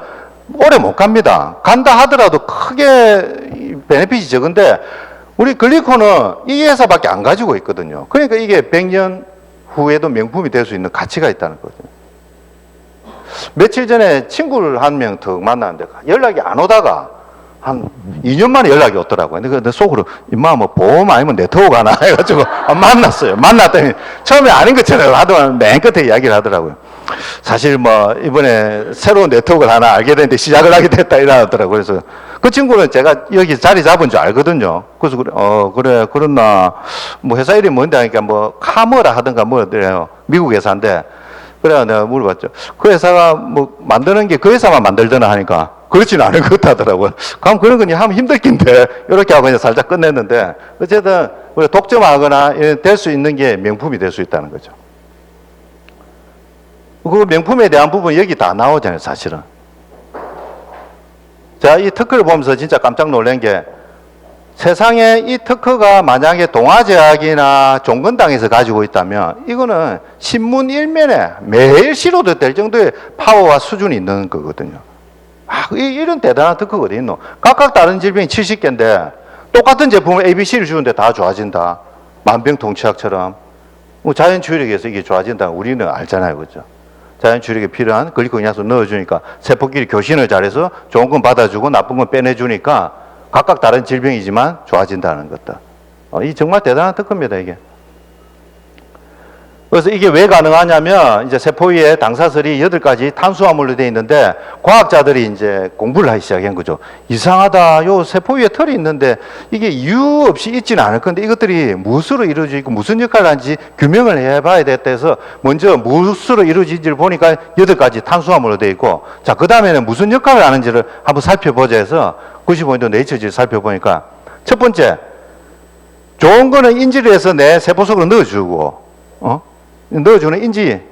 오래 못 갑니다. 간다 하더라도 크게 베네핏이 적은데, 우리 글리코는 이 회사밖에 안 가지고 있거든요. 그러니까 이게 100년 후에도 명품이 될 수 있는 가치가 있다는 거죠. 며칠 전에 친구를 한 명 더 만났는데 연락이 안 오다가 한 2년 만에 연락이 오더라고요. 근데 내 속으로 임마 뭐 보험 아니면 네트워크 하나 해가지고 만났어요. 만났더니 처음에 아닌 것처럼 하더만 맨 끝에 이야기를 하더라고요. 사실 뭐 이번에 새로운 네트워크를 하나 알게 됐는데 시작을 하게 됐다 이러더라고요. 그래서 그 친구는 제가 여기 자리 잡은 줄 알거든요. 그래서 그래, 그래, 그렇나. 뭐 회사 이름이 뭔데 하니까 뭐 카머라 하던가 뭐래요. 미국 회사인데. 그래 내가 물어봤죠. 그 회사가 뭐 만드는 게 그 회사만 만들더나 하니까 그렇지는 않은 것 같더라고요. 그럼 그런 건 하면 힘들 낀데 이렇게 하고 그냥 살짝 끝냈는데 어쨌든 우리가 독점하거나 될 수 있는 게 명품이 될 수 있다는 거죠. 그 명품에 대한 부분 여기 다 나오잖아요, 사실은. 자, 이 특허를 보면서 진짜 깜짝 놀란 게 세상에 이 특허가 만약에 동아제약이나 종근당에서 가지고 있다면 이거는 신문 일면에 매일 실어도 될 정도의 파워와 수준이 있는 거거든요. 이런 대단한 특허가 어디 있노? 각각 다른 질병이 70개인데 똑같은 제품을 ABC를 주는데 다 좋아진다. 만병통치약처럼. 자연주력에서 이게 좋아진다. 우리는 알잖아요. 그죠? 자연주력에 필요한 글리코겐약소 넣어주니까 세포끼리 교신을 잘해서 좋은 건 받아주고 나쁜 건 빼내주니까 각각 다른 질병이지만 좋아진다는 것들. 이 정말 대단한 특허입니다, 이게. 그래서 이게 왜 가능하냐면 이제 세포 위에 당사슬이 8가지 탄수화물로 되어 있는데 과학자들이 이제 공부를 하기 시작한 거죠. 이상하다. 요 세포 위에 털이 있는데 이게 이유 없이 있지는 않을 건데 이것들이 무엇으로 이루어져 있고 무슨 역할을 하는지 규명을 해봐야 됐다 해서 먼저 무엇으로 이루어진지를 보니까 8가지 탄수화물로 되어 있고 자, 그 다음에는 무슨 역할을 하는지를 한번 살펴보자 해서 95년도 네이처지를 살펴보니까 첫 번째, 좋은 거는 인지를 해서 내 세포 속으로 넣어주고 넣어주는 인지.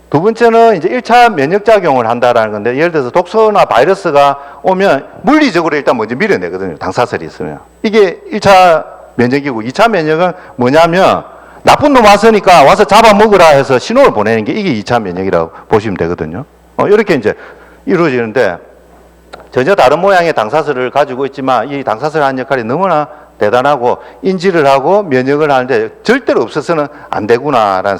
두 번째는 이제 1차 면역작용을 한다라는 건데, 예를 들어서 독소나 바이러스가 오면 물리적으로 일단 먼저 밀어내거든요. 당사슬이 있으면. 이게 1차 면역이고, 2차 면역은 뭐냐면, 나쁜 놈 왔으니까 와서 잡아먹으라 해서 신호를 보내는 게 이게 2차 면역이라고 보시면 되거든요. 이렇게 이제 이루어지는데, 전혀 다른 모양의 당사슬을 가지고 있지만, 이 당사슬 하는 역할이 너무나 대단하고 인지를 하고 면역을 하는데 절대로 없어서는 안 되구나라는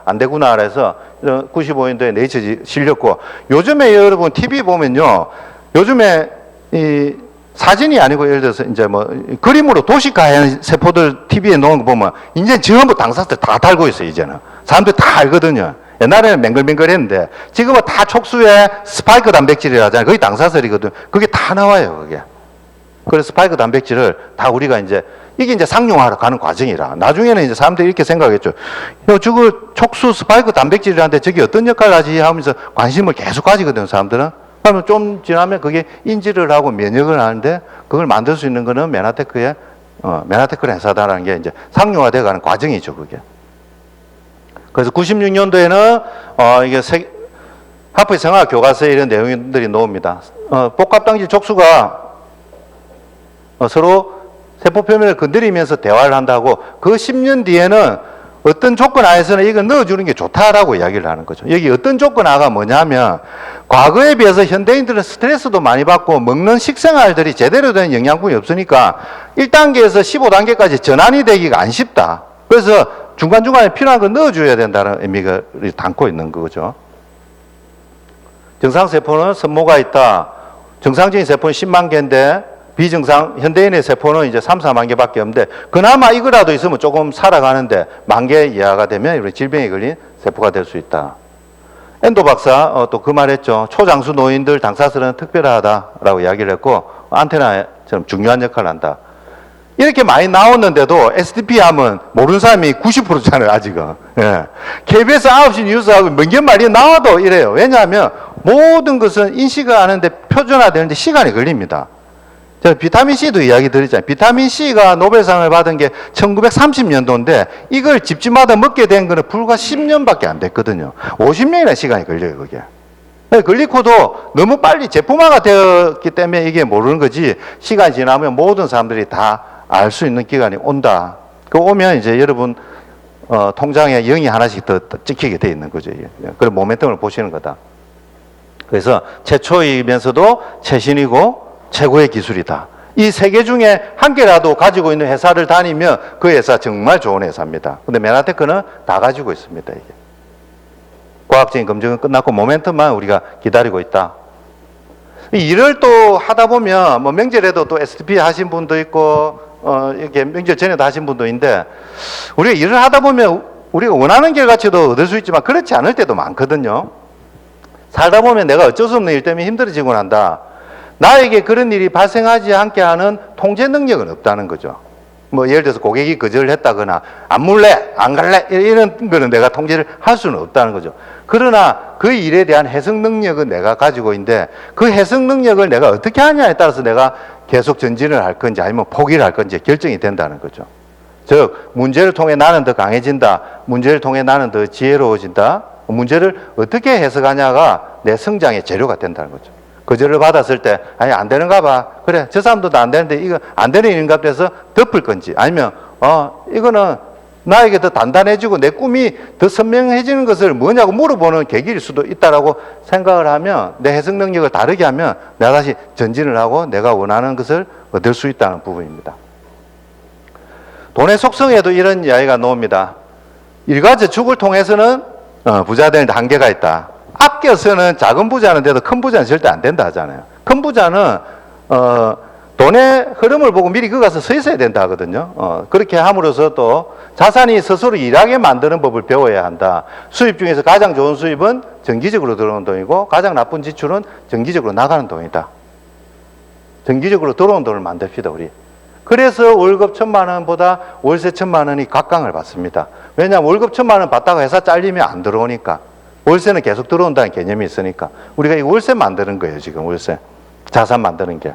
안 되구나 해서 95년도에 네이처지 실렸고 요즘에 여러분 TV 보면요. 요즘에 이 사진이 아니고 예를 들어서 이제 뭐 그림으로 도식화한 세포들 TV에 놓은 거 보면 이제 전부 당사슬 다 달고 있어요, 이제는. 사람들 다 알거든요. 옛날에는 맹글맹글했는데 지금은 다 촉수에 스파이크 단백질이라잖아요. 그게 당사슬이거든. 그게 다 나와요, 그게. 그래서 스파이크 단백질을 다 우리가 이게 이제 상용화로 가는 과정이라. 나중에는 이제 사람들이 이렇게 생각했죠. 저거 촉수 스파이크 단백질이라는데 저게 어떤 역할을 하지 하면서 관심을 계속 가지거든요, 사람들은. 그러면 좀 지나면 그게 인지를 하고 면역을 하는데 그걸 만들 수 있는 거는 메나테크의, 메나테크라는 회사다라는 게 이제 상용화되어 가는 과정이죠, 그게. 그래서 96년도에는, 이게 하프의 생화학 교과서에 이런 내용들이 나옵니다. 복합당질 촉수가 서로 세포 표면을 건드리면서 대화를 한다고 그 10년 뒤에는 어떤 조건 하에서는 이거 넣어주는 게 좋다라고 이야기를 하는 거죠. 여기 어떤 조건 하가 뭐냐면 과거에 비해서 현대인들은 스트레스도 많이 받고 먹는 식생활들이 제대로 된 영양분이 없으니까 1단계에서 15단계까지 전환이 되기가 안 쉽다. 그래서 중간중간에 필요한 거 넣어줘야 된다는 의미가 담고 있는 거죠. 정상세포는 선모가 있다. 정상적인 세포는 10만 개인데 비정상, 현대인의 세포는 이제 3, 4만 개밖에 없는데, 그나마 이거라도 있으면 조금 살아가는데, 10,000개 이하가 되면 이런 질병에 걸린 세포가 될 수 있다. 엔도 박사, 또 그 말 했죠. 초장수 노인들 당사슬은 특별하다라고 이야기를 했고, 안테나처럼 중요한 역할을 한다. 이렇게 많이 나왔는데도 SDP 하면 모르는 사람이 90%잖아요, 아직은. 예. KBS 9시 뉴스하고 몇 개 말이 나와도 이래요. 왜냐하면 모든 것은 인식을 하는데 표준화되는데 시간이 걸립니다. 제가 비타민C도 이야기 드렸잖아요. 비타민C가 노벨상을 받은 게 1930년도인데 이걸 집집마다 먹게 된 거는 불과 10년밖에 안 됐거든요. 50년이나 시간이 걸려요, 그게. 글리코도 너무 빨리 제품화가 되었기 때문에 이게 모르는 거지 시간이 지나면 모든 사람들이 다 알 수 있는 기간이 온다. 그 오면 이제 여러분 통장에 0이 하나씩 더 찍히게 돼 있는 거죠. 그런 모멘텀을 보시는 거다. 그래서 최초이면서도 최신이고 최고의 기술이다. 이 세 개 중에 한 개라도 가지고 있는 회사를 다니면 그 회사 정말 좋은 회사입니다. 근데 메나테크는 다 가지고 있습니다, 이게. 과학적인 검증은 끝났고 모멘텀만 우리가 기다리고 있다. 이 일을 또 하다 보면 뭐 명절에도 또 SDP 하신 분도 있고 이렇게 명절 전에도 하신 분도 있는데 우리가 일을 하다 보면 우리가 원하는 결과치도 얻을 수 있지만 그렇지 않을 때도 많거든요. 살다 보면 내가 어쩔 수 없는 일 때문에 힘들어지고 난다. 나에게 그런 일이 발생하지 않게 하는 통제 능력은 없다는 거죠. 뭐 예를 들어서 고객이 거절했다거나 안 물래, 안 갈래 이런 거는 내가 통제를 할 수는 없다는 거죠. 그러나 그 일에 대한 해석 능력은 내가 가지고 있는데 그 해석 능력을 내가 어떻게 하냐에 따라서 내가 계속 전진을 할 건지 아니면 포기를 할 건지 결정이 된다는 거죠. 즉 문제를 통해 나는 더 강해진다. 문제를 통해 나는 더 지혜로워진다. 문제를 어떻게 해석하냐가 내 성장의 재료가 된다는 거죠. 거절을 받았을 때 아니 안 되는가 봐. 그래 저 사람도 안 되는데 이거 안 되는 일인가 해서 덮을 건지 아니면 이거는 나에게 더 단단해지고 내 꿈이 더 선명해지는 것을 뭐냐고 물어보는 계기일 수도 있다라고 생각을 하면 내 해석 능력을 다르게 하면 내가 다시 전진을 하고 내가 원하는 것을 얻을 수 있다는 부분입니다. 돈의 속성에도 이런 이야기가 나옵니다. 일과 저축을 통해서는 부자 되는 데 한계가 있다. 아껴서는 작은 부자는 돼도 큰 부자는 절대 안 된다 하잖아요. 큰 부자는 돈의 흐름을 보고 미리 그 가서 서 있어야 된다 하거든요. 그렇게 함으로써 또 자산이 스스로 일하게 만드는 법을 배워야 한다. 수입 중에서 가장 좋은 수입은 정기적으로 들어오는 돈이고 가장 나쁜 지출은 정기적으로 나가는 돈이다. 정기적으로 들어오는 돈을 만듭시다 우리. 그래서 월급 1,000만 원보다 월세 1,000만 원이 각광을 받습니다. 왜냐하면 월급 1,000만 원 받다가 회사 잘리면 안 들어오니까. 월세는 계속 들어온다는 개념이 있으니까. 우리가 이 월세 만드는 거예요 지금 월세. 자산 만드는 게.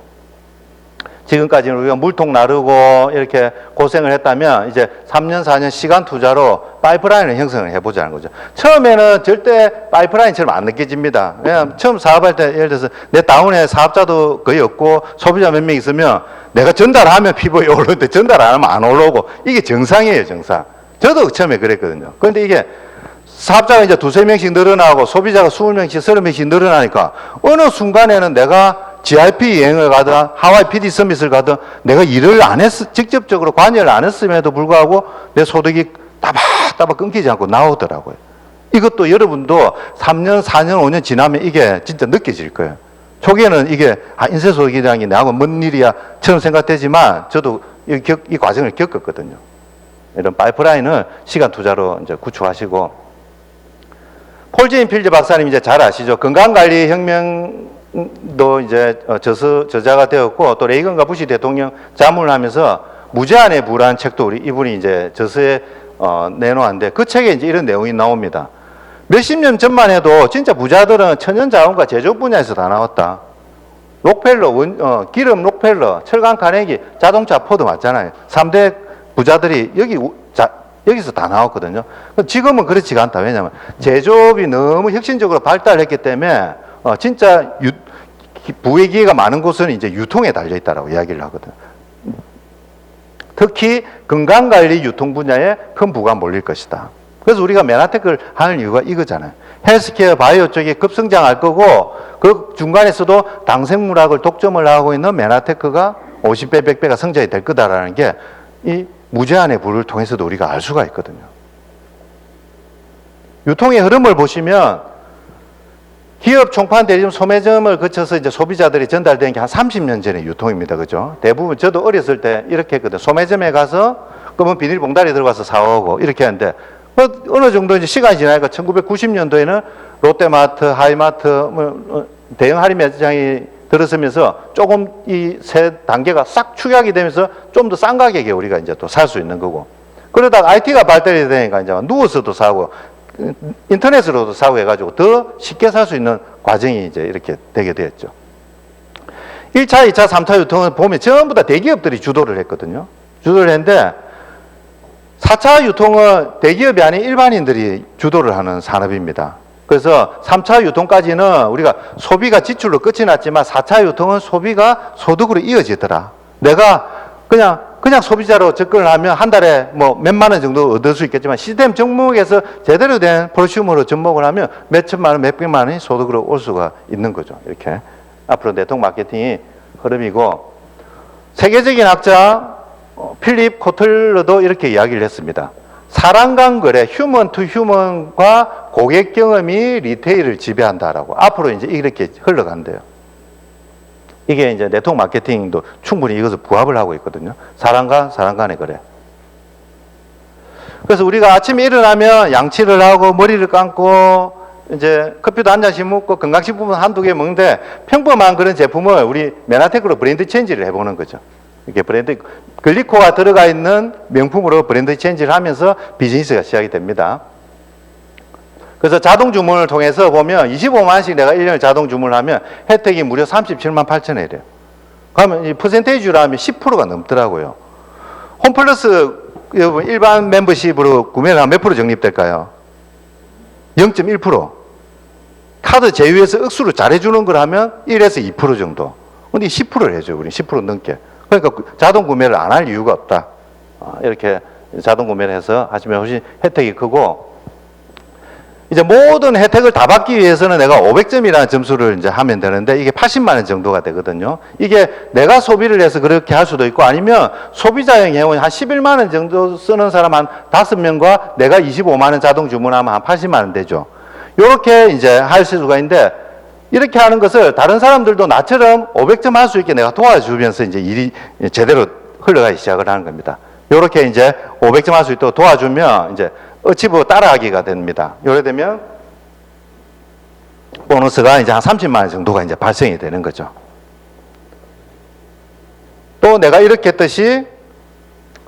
지금까지는 우리가 물통 나르고 이렇게 고생을 했다면 이제 3년 4년 시간 투자로 파이프라인을 형성을 해보자는 거죠. 처음에는 절대 파이프라인처럼 안 느껴집니다. 왜냐하면 처음 사업할 때 예를 들어서 내 다운에 사업자도 거의 없고 소비자 몇 명 있으면 내가 전달하면 피부에 오르는데 전달 안 하면 안 올라오고 이게 정상이에요 정상. 저도 처음에 그랬거든요. 그런데 이게 사업자가 이제 2~3명씩 늘어나고 소비자가 20명씩 30명씩 늘어나니까 어느 순간에는 내가 GIP 여행을 가든 하와이 PD 서밋을 가든 내가 일을 안 직접적으로 관여를 안 했음에도 불구하고 내 소득이 따박따박 끊기지 않고 나오더라고요. 이것도 여러분도 3년, 4년, 5년 지나면 이게 진짜 느껴질 거예요. 초기에는 이게 인쇄소득이라는 게 나하고 먼 일이야처럼 생각되지만 저도 이 과정을 겪었거든요. 이런 파이프라인을 시간 투자로 이제 구축하시고 폴 제인 필드 박사님 이제 잘 아시죠? 건강관리 혁명도 이제 저자가 되었고 또 레이건과 부시 대통령 자문을 하면서 무제한의 부라는 책도 이분이 이제 저서에 내놓았는데 그 책에 이제 이런 내용이 나옵니다. 몇십 년 전만 해도 진짜 부자들은 천연자원과 제조업 분야에서 다 나왔다. 록펠러, 기름 록펠러, 철강 카네기, 자동차 포드 맞잖아요. 3대 부자들이 여기서 다 나왔거든요. 지금은 그렇지가 않다. 왜냐하면 제조업이 너무 혁신적으로 발달했기 때문에 진짜 부의 기회가 많은 곳은 이제 유통에 달려 있다라고 이야기를 하거든. 특히 건강관리 유통 분야에 큰 부가 몰릴 것이다. 그래서 우리가 메나테크를 하는 이유가 이거잖아요. 헬스케어 바이오 쪽에 급성장할 거고 그 중간에서도 당생물학을 독점을 하고 있는 메나테크가 50배, 100배가 성장이 될 거다라는 게 이 무제한의 부를 통해서도 우리가 알 수가 있거든요. 유통의 흐름을 보시면 기업 총판 대리점 소매점을 거쳐서 이제 소비자들이 전달된 게 한 30년 전의 유통입니다. 그죠? 대부분 저도 어렸을 때 이렇게 했거든요. 소매점에 가서 그러면 비닐봉다리 들어가서 사오고 이렇게 하는데 어느 정도 이제 시간이 지나니까 1990년도에는 롯데마트, 하이마트, 대형 할인 매장이 들어서면서 조금 이 세 단계가 싹 축약이 되면서 좀 더 싼 가격에 우리가 이제 또 살 수 있는 거고. 그러다가 IT가 발달이 되니까 이제 누워서도 사고 인터넷으로도 사고 해가지고 더 쉽게 살 수 있는 과정이 이제 이렇게 되게 되었죠. 1차, 2차, 3차 유통을 보면 전부 다 대기업들이 주도를 했거든요. 주도를 했는데 4차 유통은 대기업이 아닌 일반인들이 주도를 하는 산업입니다. 그래서 3차 유통까지는 우리가 소비가 지출로 끝이 났지만 4차 유통은 소비가 소득으로 이어지더라. 내가 그냥 소비자로 접근을 하면 한 달에 뭐 몇만 원 정도 얻을 수 있겠지만 시스템 접목에서 제대로 된 프로슈머로 접목을 하면 몇천만 원, 몇백만 원이 소득으로 올 수가 있는 거죠. 이렇게. 앞으로 네트워크 마케팅이 흐름이고 세계적인 학자 필립 코틀러도 이렇게 이야기를 했습니다. 사람 간 거래, 휴먼 투 휴먼과 고객 경험이 리테일을 지배한다라고. 앞으로 이제 이렇게 흘러간대요. 이게 이제 네트워크 마케팅도 충분히 이것을 부합을 하고 있거든요. 사람 간의 거래. 그래서 우리가 아침에 일어나면 양치를 하고 머리를 감고 이제 커피도 한 잔씩 먹고 건강식품은 한두 개 먹는데 평범한 그런 제품을 우리 메나테크로 브랜드 체인지를 해보는 거죠. 이렇게 브랜드 글리코가 들어가 있는 명품으로 브랜드 체인지를 하면서 비즈니스가 시작이 됩니다. 그래서 자동 주문을 통해서 보면 25만원씩 내가 1년을 자동 주문을 하면 혜택이 무려 37만 8천원이래요. 그러면 이 퍼센테이지로 하면 10%가 넘더라고요. 홈플러스 여러분 일반 멤버십으로 구매를 하면 몇 프로 적립될까요? 0.1%. 카드 제휴해서 억수로 잘해주는 걸 하면 1에서 2% 정도. 근데 10%를 해줘요. 우리 10% 넘게. 그러니까 자동 구매를 안 할 이유가 없다. 이렇게 자동 구매를 해서 하시면 훨씬 혜택이 크고, 이제 모든 혜택을 다 받기 위해서는 내가 500점이라는 점수를 이제 하면 되는데 이게 80만 원 정도가 되거든요. 이게 내가 소비를 해서 그렇게 할 수도 있고 아니면 소비자형 회원 한 11만 원 정도 쓰는 사람 한 5명과 내가 25만 원 자동 주문하면 한 80만 원 되죠. 이렇게 이제 할 수가 있는데 이렇게 하는 것을 다른 사람들도 나처럼 500점 할 수 있게 내가 도와주면서 이제 일이 제대로 흘러가기 시작을 하는 겁니다. 이렇게 이제 500점 할 수 있도록 도와주면 이제 어치브 따라하기가 됩니다. 요래 되면 보너스가 이제 한 30만 원 정도가 이제 발생이 되는 거죠. 또 내가 이렇게 했듯이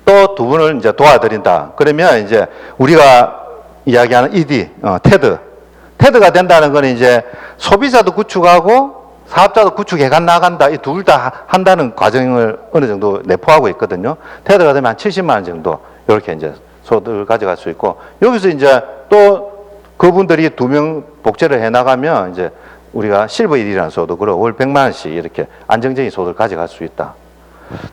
또 두 분을 이제 도와드린다. 그러면 이제 우리가 이야기하는 ED, 테드가 된다는 건 이제 소비자도 구축하고 사업자도 구축해 나간다. 이 둘 다 한다는 과정을 어느 정도 내포하고 있거든요. 테드가 되면 한 70만 원 정도 이렇게 이제 소득을 가져갈 수 있고, 여기서 이제 또 그분들이 2명 복제를 해 나가면 이제 우리가 실버 ED라는 소득으로 월 100만 원씩 이렇게 안정적인 소득을 가져갈 수 있다.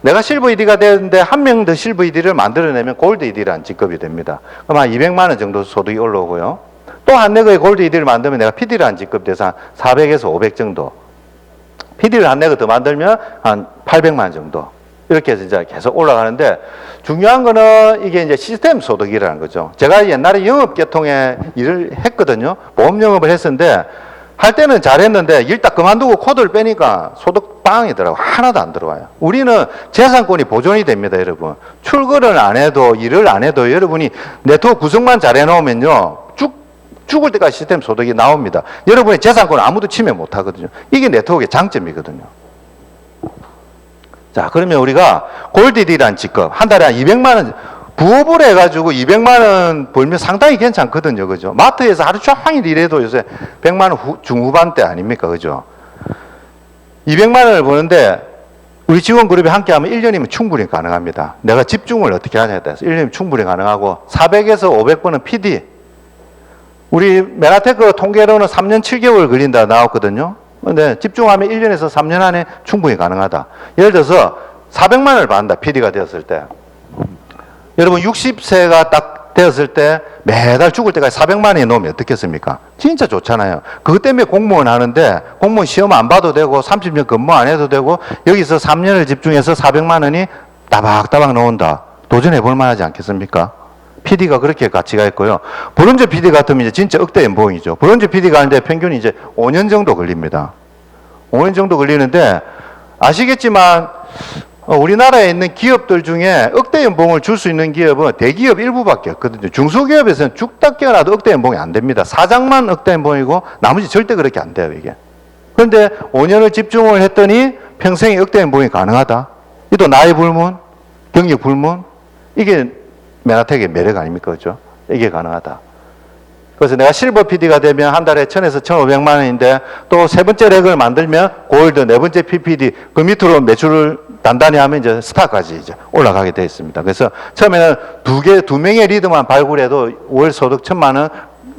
내가 실버 ED가 되는데 한 명 더 실버 ED를 만들어내면 골드 ED라는 직급이 됩니다. 그럼 한 200만 원 정도 소득이 올라오고요. 또 한 네거의 골드 ED를 만들면 내가 PD라는 직급 돼서 한 400에서 500 정도. PD를 한 네거 더 만들면 한 800만 원 정도. 이렇게 해서 이제 계속 올라가는데, 중요한 거는 이게 이제 시스템 소득이라는 거죠. 제가 옛날에 영업계통에 일을 했거든요. 보험 영업을 했었는데, 할 때는 잘했는데 일 딱 그만두고 코드를 빼니까 소득 빵이더라고요. 하나도 안 들어와요. 우리는 재산권이 보존이 됩니다, 여러분. 출근을 안 해도, 일을 안 해도 여러분이 네트워크 구성만 잘 해놓으면요, 죽을 때까지 시스템 소득이 나옵니다. 여러분의 재산권을 아무도 침해 못 하거든요. 이게 네트워크의 장점이거든요. 자, 그러면 우리가 골디디라는 직급, 한 달에 한 200만 원, 부업을 해가지고 200만 원 벌면 상당히 괜찮거든요. 그죠? 마트에서 하루 종일 일해도 요새 100만 원 중후반대 아닙니까? 그죠? 200만 원을 버는데 우리 직원그룹이 함께 하면 1년이면 충분히 가능합니다. 내가 집중을 어떻게 하냐에 따라서 1년이면 충분히 가능하고, 400에서 500번은 PD. 우리 메나테크 통계로는 3년 7개월 걸린다 나왔거든요. 근데 집중하면 1년에서 3년 안에 충분히 가능하다. 예를 들어서 400만 원을 받는다, PD가 되었을 때. 여러분 60세가 딱 되었을 때 매달 죽을 때까지 400만 원에 놓으면 어떻겠습니까? 진짜 좋잖아요. 그것 때문에 공무원 하는데, 공무원 시험 안 봐도 되고 30년 근무 안 해도 되고 여기서 3년을 집중해서 400만 원이 따박따박 나온다. 도전해 볼 만하지 않겠습니까? PD가 그렇게 가치가 있고요. 브론즈 PD 같으면 이제 진짜 억대 연봉이죠. 브론즈 PD가 하는데 평균이 이제 5년 정도 걸립니다. 5년 정도 걸리는데, 아시겠지만 우리나라에 있는 기업들 중에 억대 연봉을 줄 수 있는 기업은 대기업 일부밖에 없거든요. 중소기업에서는 죽다 깨어나도 억대 연봉이 안 됩니다. 사장만 억대 연봉이고 나머지 절대 그렇게 안 돼요, 이게. 그런데 5년을 집중을 했더니 평생에 억대 연봉이 가능하다. 이도 나이 불문, 경력 불문, 이게 메나텍의 매력 아닙니까? 그죠? 이게 가능하다. 그래서 내가 실버 PD가 되면 한 달에 1000에서 1500만 원인데, 또 세 번째 렉을 만들면 골드, 네 번째 PPD, 그 밑으로 매출을 단단히 하면 이제 스타까지 이제 올라가게 되어 있습니다. 그래서 처음에는 두 명의 리더만 발굴해도 월 소득 1000만 원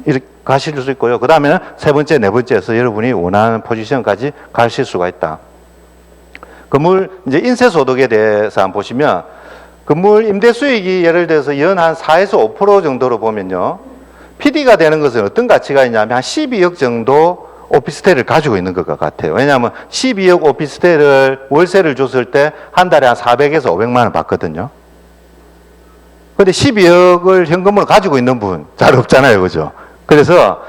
이렇게 가실 수 있고요. 그 다음에는 세 번째, 네 번째에서 여러분이 원하는 포지션까지 가실 수가 있다. 건물 이제 인세 소득에 대해서 한번 보시면, 건물 임대 수익이 예를 들어서 연 한 4에서 5% 정도로 보면요, PD가 되는 것은 어떤 가치가 있냐면 한 12억 정도 오피스텔을 가지고 있는 것 같아요. 왜냐하면 12억 오피스텔을 월세를 줬을 때 한 달에 한 400에서 500만 원 받거든요. 그런데 12억을 현금으로 가지고 있는 분 잘 없잖아요. 그죠? 그래서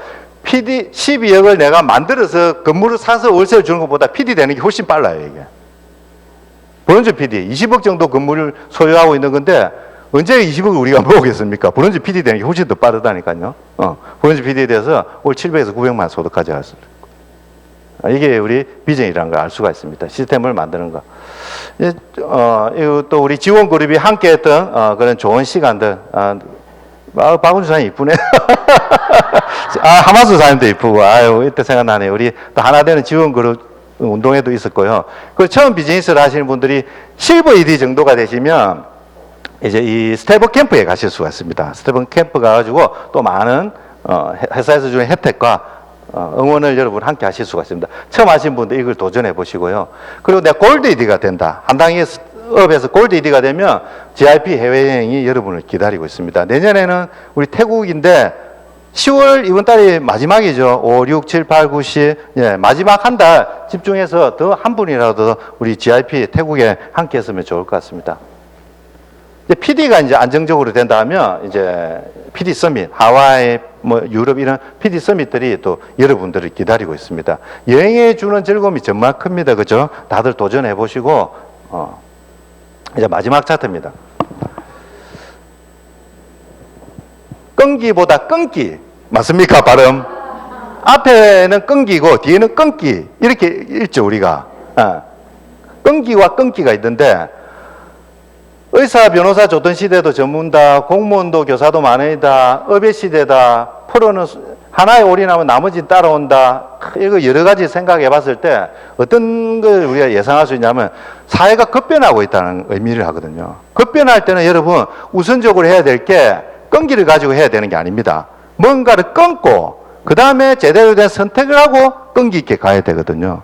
12억을 내가 만들어서 건물을 사서 월세를 주는 것보다 PD 되는 게 훨씬 빨라요, 이게. 브론즈 PD, 20억 정도 건물을 소유하고 있는 건데 언제 20억을 우리가 모으겠습니까? 브론즈 PD 되는 게 훨씬 더 빠르다니까요. 브론즈 PD 돼서 올 700에서 900만 소득까지 할 수 있고. 이게 우리 비전이라는 걸 알 수가 있습니다. 시스템을 만드는 거. 이거 또 우리 지원 그룹이 함께 했던 그런 좋은 시간들. 박은주 사장님 이쁘네. 하마수 사장님도 이쁘고, 아유, 이때 생각나네요. 우리 또 하나 되는 지원 그룹 운동회도 있었고요. 그 처음 비즈니스를 하시는 분들이 실버 ED 정도가 되시면 이제 이 스텝업 캠프에 가실 수가 있습니다. 스텝업 캠프 가가지고 또 많은 회사에서 주는 혜택과 응원을 여러분 함께 하실 수가 있습니다. 처음 하신 분들 이걸 도전해 보시고요. 그리고 내가 골드 ED가 된다. 한 단계 업에서 골드 ED가 되면 GIP 해외여행이 여러분을 기다리고 있습니다. 내년에는 우리 태국인데 10월 이번 달이 마지막이죠. 5, 6, 7, 8, 9, 10. 예, 마지막 한 달 집중해서 더 한 분이라도 우리 GIP 태국에 함께 했으면 좋을 것 같습니다. 이제 PD가 이제 안정적으로 된다면 이제 PD 서밋, 하와이, 뭐 유럽 이런 PD 서밋들이 또 여러분들을 기다리고 있습니다. 여행에 주는 즐거움이 정말 큽니다. 그죠? 다들 도전해 보시고, 이제 마지막 차트입니다. 끈기보다 끈기. 맞습니까? 발음. 앞에는 끈기고 뒤에는 끈기. 이렇게 읽죠, 우리가. 끈기와 끈기가 있는데, 의사, 변호사, 조선시대도 전문다, 공무원도 교사도 만원이다, 업의 시대다, 프로는 하나에 올인하면 나머지 따라온다. 이거 여러 가지 생각해 봤을 때 어떤 걸 우리가 예상할 수 있냐면 사회가 급변하고 있다는 의미를 하거든요. 급변할 때는 여러분 우선적으로 해야 될 게 끈기를 가지고 해야 되는 게 아닙니다. 뭔가를 끊고 그 다음에 제대로 된 선택을 하고 끈기 있게 가야 되거든요.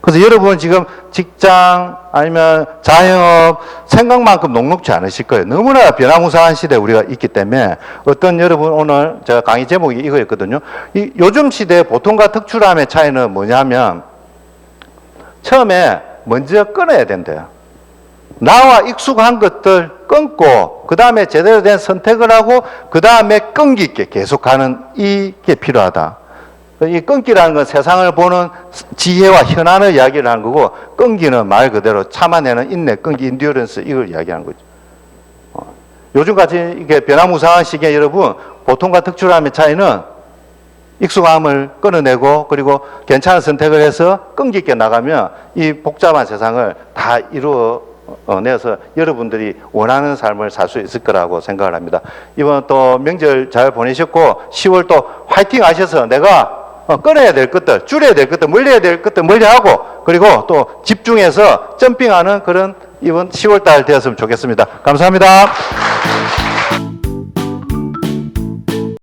그래서 여러분 지금 직장 아니면 자영업 생각만큼 녹록지 않으실 거예요. 너무나 변화무쌍한 시대에 우리가 있기 때문에 어떤 여러분 오늘 제가 강의 제목이 이거였거든요. 이 요즘 시대의 보통과 특출함의 차이는 뭐냐면 처음에 먼저 끊어야 된대요. 나와 익숙한 것들 끊고 그 다음에 제대로 된 선택을 하고 그 다음에 끈기 있게 계속하는 이게 필요하다. 이 끈기라는 건 세상을 보는 지혜와 현안을 이야기를 하는 거고 끈기는 말 그대로 참아내는 인내, 끈기, 인듀런스 이걸 이야기하는 거죠. 요즘같이 이게 변화무쌍한 시기에 여러분 보통과 특출함의 차이는 익숙함을 끊어내고 그리고 괜찮은 선택을 해서 끈기 있게 나가면 이 복잡한 세상을 다 이루어내서 여러분들이 원하는 삶을 살 수 있을 거라고 생각을 합니다. 이번 또 명절 잘 보내셨고 10월 또 화이팅 하셔서 내가 끊어야 될 것들, 줄여야 될 것들, 멀리해야 될 것들 멀리하고 그리고 또 집중해서 점핑하는 그런 이번 10월 달 되었으면 좋겠습니다. 감사합니다.